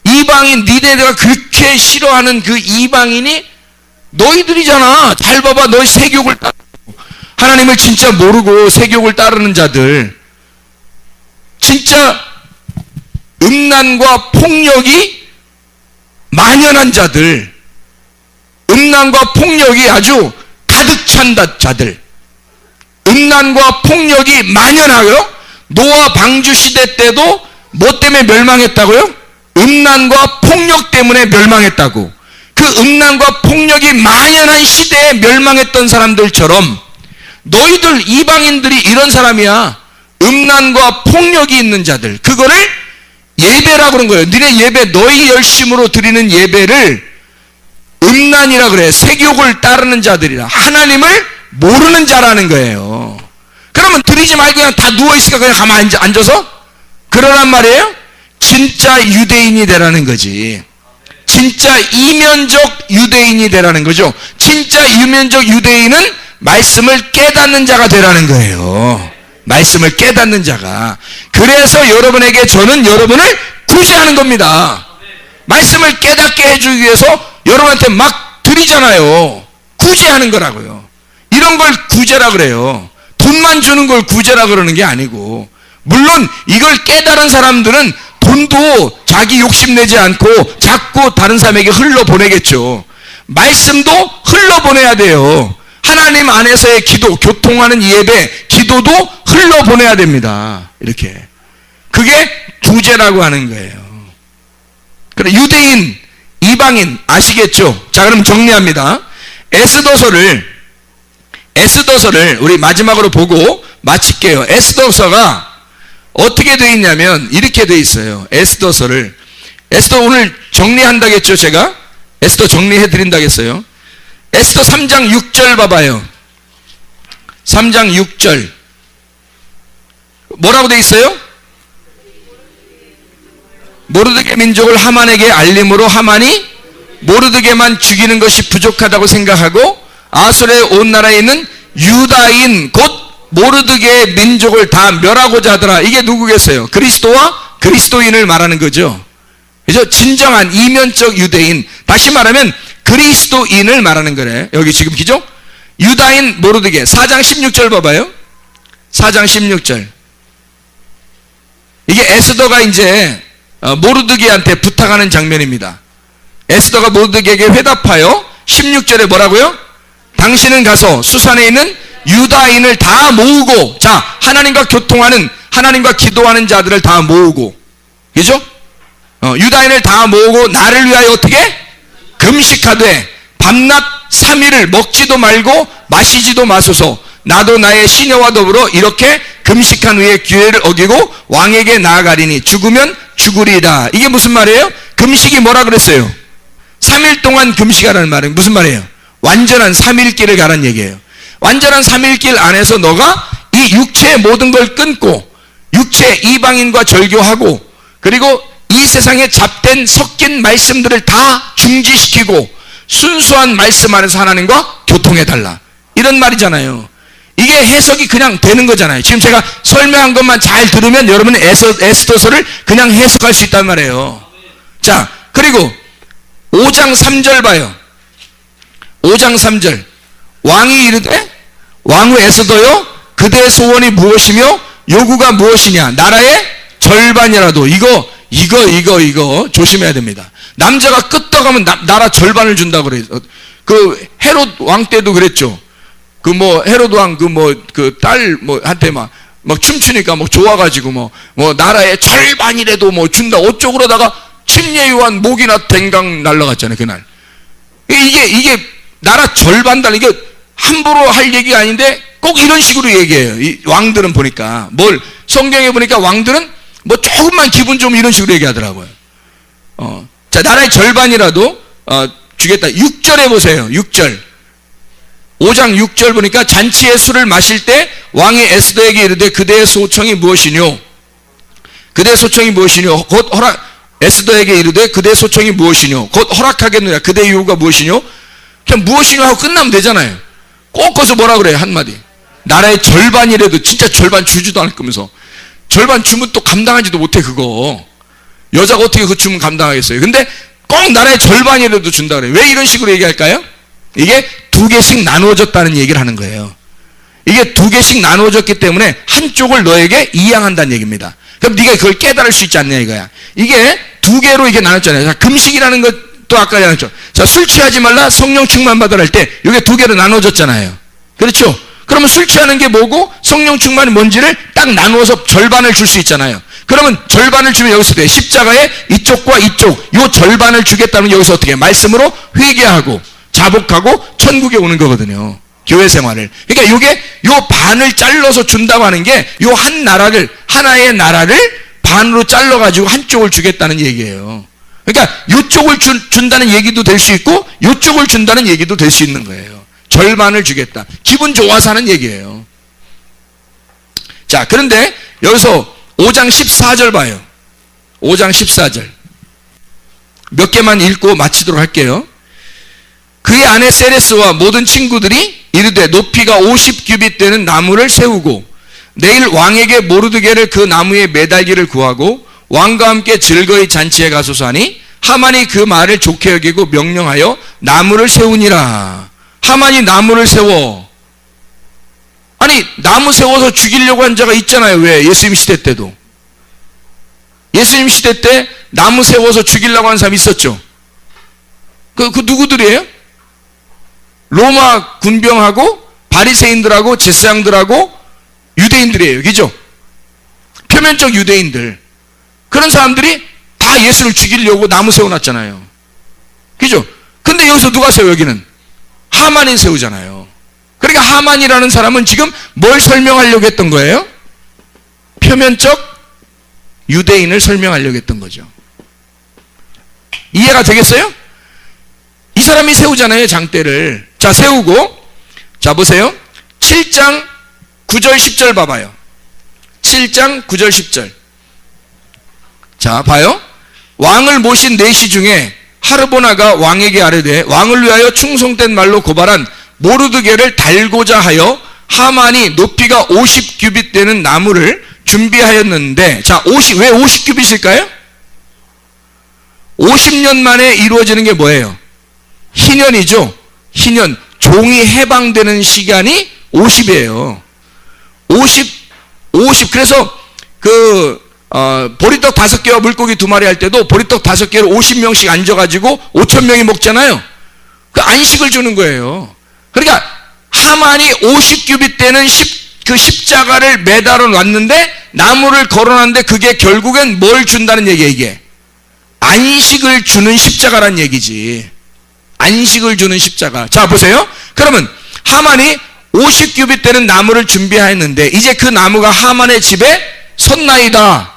이방인, 니네가 그렇게 싫어하는 그 이방인이 너희들이잖아. 잘 봐봐. 너희 세욕을 따르고 하나님을 진짜 모르고 세욕을 따르는 자들, 진짜 음란과 폭력이 만연한 자들, 음란과 폭력이 아주 가득 찬 자들, 음란과 폭력이 만연하고요. 노아 방주 시대 때도 뭐 때문에 멸망했다고요? 음란과 폭력 때문에 멸망했다고. 그 음란과 폭력이 만연한 시대에 멸망했던 사람들처럼 너희들 이방인들이 이런 사람이야. 음란과 폭력이 있는 자들. 그거를 예배라고 그런 거예요. 너네 예배, 너희 열심으로 드리는 예배를 음란이라 그래. 색욕을 따르는 자들이라. 하나님을 모르는 자라는 거예요. 그러면 드리지 말고 그냥 다 누워있으니까 그냥 가만히 앉아서? 그러란 말이에요? 진짜 유대인이 되라는 거지. 진짜 이면적 유대인이 되라는 거죠. 진짜 이면적 유대인은 말씀을 깨닫는 자가 되라는 거예요. 말씀을 깨닫는 자가. 그래서 여러분에게 저는 여러분을 구제하는 겁니다. 말씀을 깨닫게 해주기 위해서 여러분한테 막 드리잖아요. 구제하는 거라고요. 이런 걸 구제라 그래요. 돈만 주는 걸 구제라 그러는 게 아니고, 물론 이걸 깨달은 사람들은 돈도 자기 욕심내지 않고 자꾸 다른 사람에게 흘러보내겠죠. 말씀도 흘러보내야 돼요. 하나님 안에서의 기도, 교통하는 예배, 기도도 흘러보내야 됩니다. 이렇게. 그게 구제라고 하는 거예요. 그래, 유대인, 이방인 아시겠죠? 자, 그럼 정리합니다. 에스더서를 우리 마지막으로 보고 마칠게요. 에스더서가 어떻게 되어 있냐면 이렇게 되어 있어요. 에스더 오늘 정리한다겠죠, 제가? 에스더 정리해드린다겠어요. 에스더 3장 6절 봐봐요. 3장 6절. 뭐라고 되어 있어요? 모르드게 민족을 하만에게 알림으로 하만이 모르드게만 죽이는 것이 부족하다고 생각하고 아솔의 온 나라에 있는 유다인 곧 모르드게의 민족을 다 멸하고자 하더라. 이게 누구겠어요? 그리스도와 그리스도인을 말하는 거죠. 그죠? 진정한 이면적 유대인, 다시 말하면 그리스도인을 말하는 거래. 여기 지금 기죠? 유다인 모르드게. 4장 16절 봐봐요. 4장 16절. 이게 에스더가 이제 모르드게한테 부탁하는 장면입니다. 에스더가 모르드게에게 회답하여 16절에 뭐라고요? 당신은 가서 수산에 있는 유다인을 다 모으고, 자, 하나님과 교통하는, 하나님과 기도하는 자들을 다 모으고, 그죠? 유다인을 다 모으고 나를 위하여 어떻게? 금식하되 밤낮 3일을 먹지도 말고 마시지도 마소서. 나도 나의 시녀와 더불어 이렇게 금식한 후에 기회를 어기고 왕에게 나아가리니 죽으면 죽으리라. 이게 무슨 말이에요? 금식이 뭐라 그랬어요? 3일 동안 금식하라는 말은 무슨 말이에요? 완전한 3일길을 가라는 얘기예요. 완전한 3일길 안에서 너가 이 육체의 모든 걸 끊고 육체 이방인과 절교하고, 그리고 이 세상에 잡된 섞인 말씀들을 다 중지시키고 순수한 말씀 안에서 하나님과 교통해달라, 이런 말이잖아요. 이게 해석이 그냥 되는 거잖아요. 지금 제가 설명한 것만 잘 들으면 여러분은 에스더서를 그냥 해석할 수 있단 말이에요. 자, 그리고 5장 3절 봐요. 5장 3절. 왕이 이르되 왕후 에스더여 그대의 소원이 무엇이며 요구가 무엇이냐? 나라의 절반이라도. 이거 조심해야 됩니다. 남자가 끄떡하면 나라 절반을 준다고 그래요. 그 헤롯 왕 때도 그랬죠. 그 뭐 헤롯 왕 그 딸 한테 막 춤추니까 좋아가지고 뭐 나라의 절반이라도 준다 어쩌고러다가 침례요한 목이나 댕강 날라갔잖아요, 그날. 이게 나라 절반 달, 이게 함부로 할 얘기가 아닌데 꼭 이런 식으로 얘기해요. 이 왕들은 보니까, 성경에 보니까 왕들은 조금만 기분 좀 이런 식으로 얘기하더라고요. 자, 나라의 절반이라도 주겠다. 6절에 보세요. 6절. 5장 6절 보니까 잔치의 술을 마실 때 왕이 에스더에게 이르되 그대의 소청이 무엇이뇨? 그대의 소청이 무엇이뇨? 곧 에스더에게 이르되 그대의 소청이 무엇이뇨? 곧 허락하겠느냐? 그대의 요구가 무엇이뇨? 그냥 무엇이뇨 하고 끝나면 되잖아요. 꼭 거기서 뭐라 그래요? 한마디. 나라의 절반이라도 진짜 절반 주지도 않을 거면서 절반 주면 또 감당하지도 못해 그거. 여자가 어떻게 그 주문 감당하겠어요? 근데 꼭 나라의 절반이라도 준다 그래요. 왜 이런 식으로 얘기할까요? 이게 2개씩 나누어졌다는 얘기를 하는 거예요. 이게 2개씩 나누어졌기 때문에 한쪽을 너에게 이양한다는 얘기입니다. 그럼 네가 그걸 깨달을 수 있지 않냐 이거야. 이게 2개로 이게 나눴잖아요. 자, 금식이라는 것도 아까 나눴죠. 자, 술 취하지 말라 성령 충만 받으라 할 때 이게 2개로 나눠졌잖아요. 그렇죠? 그러면 술 취하는 게 뭐고 성령 충만이 뭔지를 딱 나누어서 절반을 줄 수 있잖아요. 그러면 절반을 주면 여기서 돼. 십자가에 이쪽과 이쪽 요 절반을 주겠다면 여기서 어떻게 해? 말씀으로 회개하고 자복하고 천국에 오는 거거든요. 교회 생활을. 그러니까 요게 요 반을 잘라서 준다고 하는 게 요 한 나라를 하나의 나라를 반으로 잘라 가지고 한쪽을 주겠다는 얘기예요. 그러니까 요쪽을 준다는 얘기도 될 수 있고 요쪽을 준다는 얘기도 될 수 있는 거예요. 절반을 주겠다. 기분 좋아서 하는 얘기예요. 자, 그런데 여기서 5장 14절 봐요. 5장 14절. 몇 개만 읽고 마치도록 할게요. 그의 아내 세레스와 모든 친구들이 이르되 높이가 50규빗 되는 나무를 세우고 내일 왕에게 모르드게를 그 나무에 매달기를 구하고 왕과 함께 즐거이 잔치에 가소서 하니 하만이 그 말을 좋게 여기고 명령하여 나무를 세우니라. 하만이 나무를 세워. 아니 나무 세워서 죽이려고 한 자가 있잖아요. 왜? 예수님 시대 때도. 예수님 시대 때 나무 세워서 죽이려고 한 사람이 있었죠. 그 누구들이에요? 로마 군병하고 바리새인들하고 제사장들하고 유대인들이에요. 그죠? 표면적 유대인들. 그런 사람들이 다 예수를 죽이려고 나무 세워놨잖아요. 그죠? 근데 여기서 누가 세워? 여기는 하만이 세우잖아요. 그러니까 하만이라는 사람은 지금 뭘 설명하려고 했던 거예요? 표면적 유대인을 설명하려고 했던 거죠. 이해가 되겠어요? 이 사람이 세우잖아요, 장대를. 자, 세우고, 자, 보세요. 7장 9절 10절 봐봐요. 7장 9절 10절. 자, 봐요. 왕을 모신 내시 중에 하르보나가 왕에게 아뢰되 왕을 위하여 충성된 말로 고발한 모르드게를 달고자 하여 하만이 높이가 50규빗 되는 나무를 준비하였는데, 자, 왜 50규빗일까요? 50년 만에 이루어지는 게 뭐예요? 희년이죠. 희년. 종이 해방되는 시간이 50이에요. 50. 그래서 보리떡 5개와 물고기 2마리 할 때도 보리떡 5개를 50명씩 앉아가지고 5,000명이 먹잖아요. 그 안식을 주는 거예요. 그러니까 하만이 50규빗 되는 그 십자가를 매달아 놨는데 나무를 걸어놨는데 그게 결국엔 뭘 준다는 얘기예요, 이게. 안식을 주는 십자가란 얘기지. 안식을 주는 십자가. 자, 보세요. 그러면 하만이 50규빗 되는 나무를 준비하였는데 이제 그 나무가 하만의 집에 섰나이다.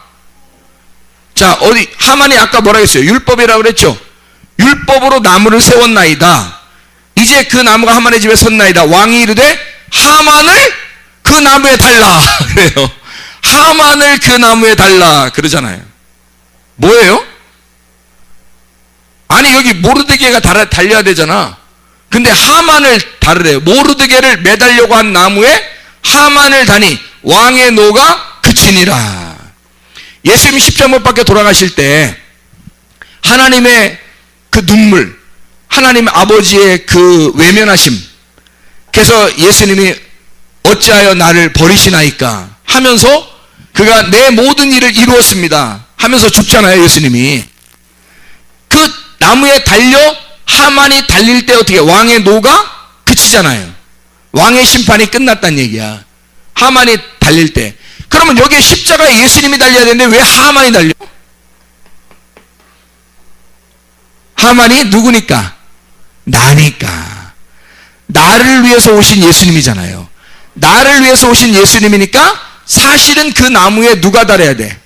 자, 하만이 아까 뭐라 했어요? 율법이라고 그랬죠? 율법으로 나무를 세웠나이다. 이제 그 나무가 하만의 집에 섰나이다. 왕이 이르되 하만을 그 나무에 달라. 그래요. 하만을 그 나무에 달라. 그러잖아요. 뭐예요? 아니, 여기 모르드게가 달려야 되잖아. 근데 하만을 다르래요. 모르드게를 매달려고 한 나무에 하만을 다니 왕의 노가 그치니라. 예수님이 십자가 못 박혀 돌아가실 때 하나님의 그 눈물, 하나님 아버지의 그 외면하심, 그래서 예수님이 어찌하여 나를 버리시나이까 하면서 그가 내 모든 일을 이루었습니다 하면서 죽잖아요. 예수님이 그 나무에 달려 하만이 달릴 때 어떻게 왕의 노가 그치잖아요. 왕의 심판이 끝났다는 얘기야. 하만이 달릴 때. 그러면 여기에 십자가에 예수님이 달려야 되는데 왜 하만이 달려? 하만이 누구니까? 나니까. 나를 위해서 오신 예수님이잖아요. 나를 위해서 오신 예수님이니까 사실은 그 나무에 누가 달려야 돼?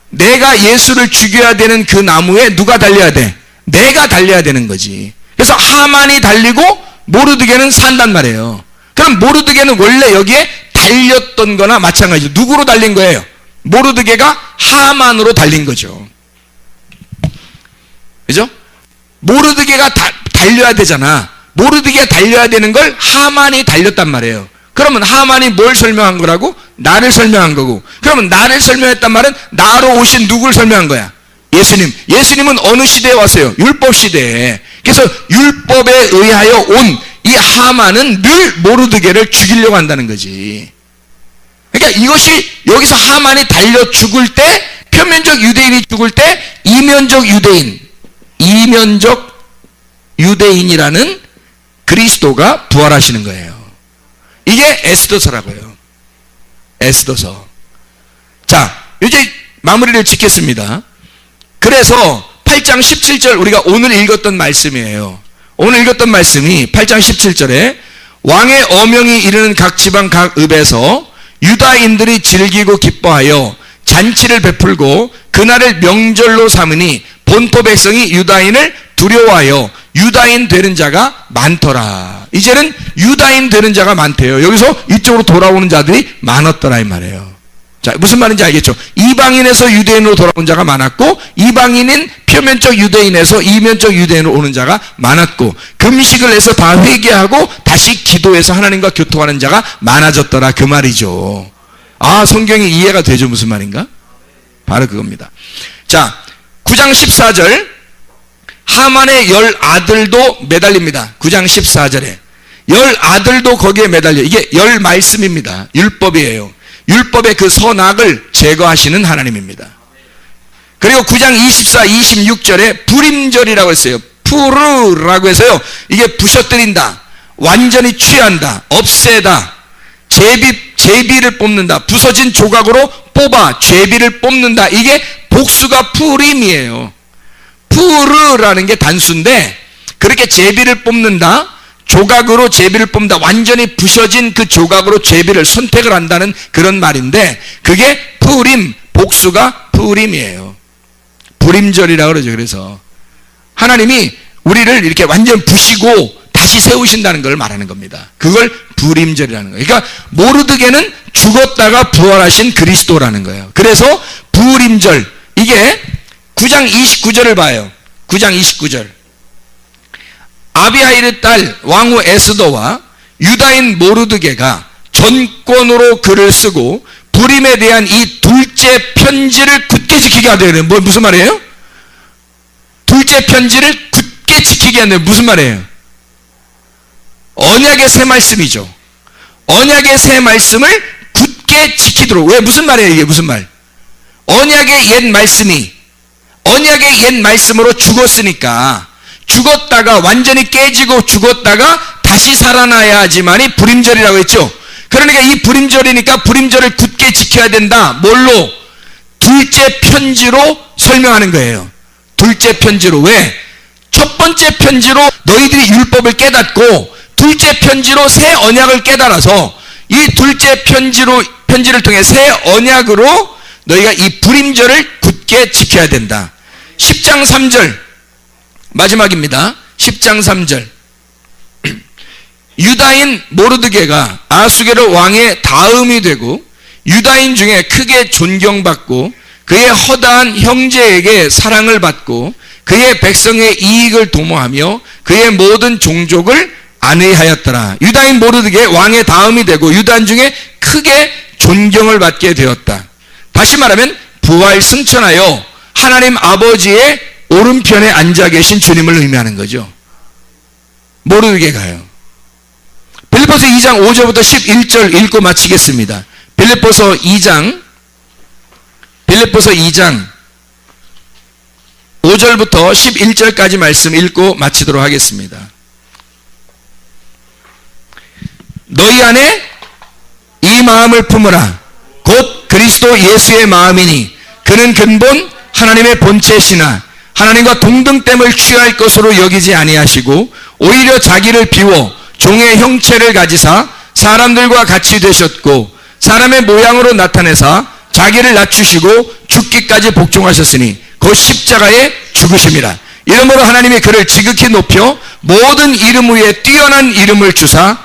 내가 예수를 죽여야 되는 그 나무에 누가 달려야 돼? 내가 달려야 되는 거지. 그래서 하만이 달리고 모르드게는 산단 말이에요. 그럼 모르드게는 원래 여기에 달렸던 거나 마찬가지죠. 누구로 달린 거예요? 모르드게가 하만으로 달린 거죠. 그죠? 모르드게가 달려야 되잖아. 모르드게가 달려야 되는 걸 하만이 달렸단 말이에요. 그러면 하만이 뭘 설명한 거라고? 나를 설명한 거고. 그러면 나를 설명했단 말은 나로 오신 누구를 설명한 거야? 예수님. 예수님은 어느 시대에 왔어요? 율법 시대에. 그래서 율법에 의하여 온 이 하만은 늘 모르드게를 죽이려고 한다는 거지. 그러니까 이것이 여기서 하만이 달려 죽을 때, 표면적 유대인이 죽을 때 이면적 유대인이라는 그리스도가 부활하시는 거예요. 이게 에스더서라고요. 에스더서. 자, 이제 마무리를 짓겠습니다. 그래서 8장 17절 우리가 오늘 읽었던 말씀이에요. 오늘 읽었던 말씀이 8장 17절에 왕의 어명이 이르는 각 지방 각 읍에서 유다인들이 즐기고 기뻐하여 잔치를 베풀고 그날을 명절로 삼으니 본토 백성이 유다인을 두려워하여 유다인 되는 자가 많더라. 이제는 유다인 되는 자가 많대요. 여기서 이쪽으로 돌아오는 자들이 많았더라 이 말이에요. 자, 무슨 말인지 알겠죠? 이방인에서 유대인으로 돌아온 자가 많았고, 이방인인 표면적 유대인에서 이면적 유대인으로 오는 자가 많았고, 금식을 해서 다 회개하고 다시 기도해서 하나님과 교통하는 자가 많아졌더라 그 말이죠. 아, 성경이 이해가 되죠? 무슨 말인가? 바로 그겁니다. 자, 9장 14절 하만의 10아들도 매달립니다. 9장 14절에 10아들도 거기에 매달려. 이게 10말씀입니다. 율법이에요. 율법의 그 선악을 제거하시는 하나님입니다. 그리고 9장 24, 26절에 불임절이라고 했어요. 푸르라고 해서요. 이게 부셔뜨린다, 완전히 취한다, 없애다, 제비를 뽑는다, 부서진 조각으로 뽑아 제비를 뽑는다. 이게 복수가 푸림이에요. 푸르라는 게 단수인데, 그렇게 제비를 뽑는다, 조각으로 제비를 뽑는다, 완전히 부셔진 그 조각으로 제비를 선택을 한다는 그런 말인데, 그게 푸림, 복수가 푸림이에요. 불임절이라고 그러죠. 그래서 하나님이 우리를 이렇게 완전 부시고 다시 세우신다는 걸 말하는 겁니다. 그걸 불임절이라는 거예요. 그러니까 모르드게는 죽었다가 부활하신 그리스도라는 거예요. 그래서 불임절, 이게 9장 29절을 봐요. 9장 29절. 아비하일의 딸 왕후 에스더와 유다인 모르드게가 전권으로 글을 쓰고 불임에 대한 이 둘째 편지를 굳게 지키게 하대요. 무슨 말이에요? 둘째 편지를 굳게 지키게 한대요. 무슨 말이에요? 언약의 새 말씀이죠. 언약의 새 말씀을 굳게 지키도록. 왜? 무슨 말이에요? 이게 무슨 말? 언약의 옛 말씀으로 죽었으니까, 죽었다가 완전히 깨지고 죽었다가 다시 살아나야지만이 불임절이라고 했죠. 그러니까 이 불임절이니까 불임절을 굳게 지켜야 된다. 뭘로? 둘째 편지로 설명하는 거예요. 둘째 편지로. 왜? 첫 번째 편지로 너희들이 율법을 깨닫고, 둘째 편지로 새 언약을 깨달아서 이 둘째 편지를 통해 새 언약으로 너희가 이 불임절을 굳게 지켜야 된다. 10장 3절 마지막입니다. 10장 3절. 유다인 모르드게가 아수게로 왕의 다음이 되고 유다인 중에 크게 존경받고 그의 허다한 형제에게 사랑을 받고 그의 백성의 이익을 도모하며 그의 모든 종족을 안위하였더라. 유다인 모르드게 왕의 다음이 되고 유다인 중에 크게 존경을 받게 되었다. 다시 말하면 부활 승천하여 하나님 아버지의 오른편에 앉아 계신 주님을 의미하는 거죠. 모르드게가요. 빌립보서 2장 5절부터 11절 읽고 마치겠습니다. 빌립보서 2장 5절부터 11절까지 말씀 읽고 마치도록 하겠습니다. 너희 안에 이 마음을 품으라. 곧 그리스도 예수의 마음이니 그는 근본 하나님의 본체시나 하나님과 동등됨을 취할 것으로 여기지 아니하시고 오히려 자기를 비워 종의 형체를 가지사 사람들과 같이 되셨고 사람의 모양으로 나타내사 자기를 낮추시고 죽기까지 복종하셨으니 곧 십자가에 죽으심이라. 이러므로 하나님이 그를 지극히 높여 모든 이름 위에 뛰어난 이름을 주사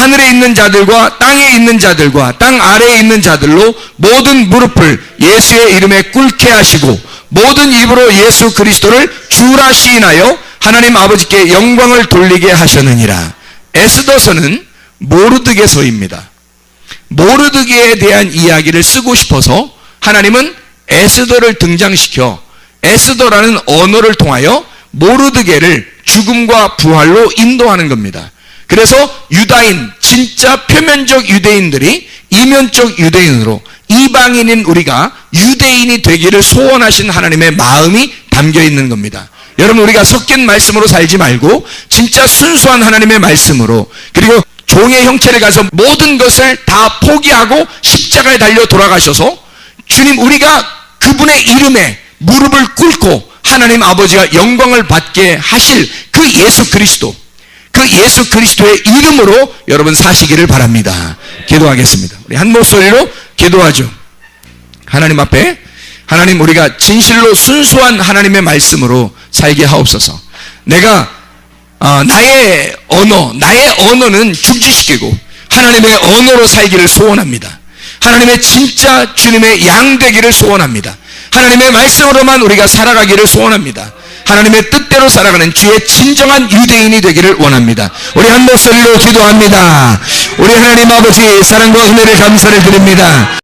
하늘에 있는 자들과 땅에 있는 자들과 땅 아래에 있는 자들로 모든 무릎을 예수의 이름에 꿇게 하시고 모든 입으로 예수 그리스도를 주라 시인하여 하나님 아버지께 영광을 돌리게 하셨느니라. 에스더서는 모르드게서입니다. 모르드게에 대한 이야기를 쓰고 싶어서 하나님은 에스더를 등장시켜 에스더라는 언어를 통하여 모르드게를 죽음과 부활로 인도하는 겁니다. 그래서 유다인, 진짜 표면적 유대인들이 이면적 유대인으로 이방인인 우리가 유대인이 되기를 소원하신 하나님의 마음이 담겨 있는 겁니다. 여러분, 우리가 섞인 말씀으로 살지 말고 진짜 순수한 하나님의 말씀으로, 그리고 종의 형체를 가서 모든 것을 다 포기하고 십자가에 달려 돌아가셔서 주님, 우리가 그분의 이름에 무릎을 꿇고 하나님 아버지가 영광을 받게 하실 그 예수 그리스도, 그 예수 그리스도의 이름으로 여러분 사시기를 바랍니다. 기도하겠습니다. 우리 한 목소리로 기도하죠. 하나님 앞에, 하나님, 우리가 진실로 순수한 하나님의 말씀으로 살게 하옵소서. 내가 나의 언어는 중지시키고 하나님의 언어로 살기를 소원합니다. 하나님의 진짜 주님의 양 되기를 소원합니다. 하나님의 말씀으로만 우리가 살아가기를 소원합니다. 하나님의 뜻대로 살아가는 주의 진정한 유대인이 되기를 원합니다. 우리 한 목소리로 기도합니다. 우리 하나님 아버지, 사랑과 은혜를 감사를 드립니다.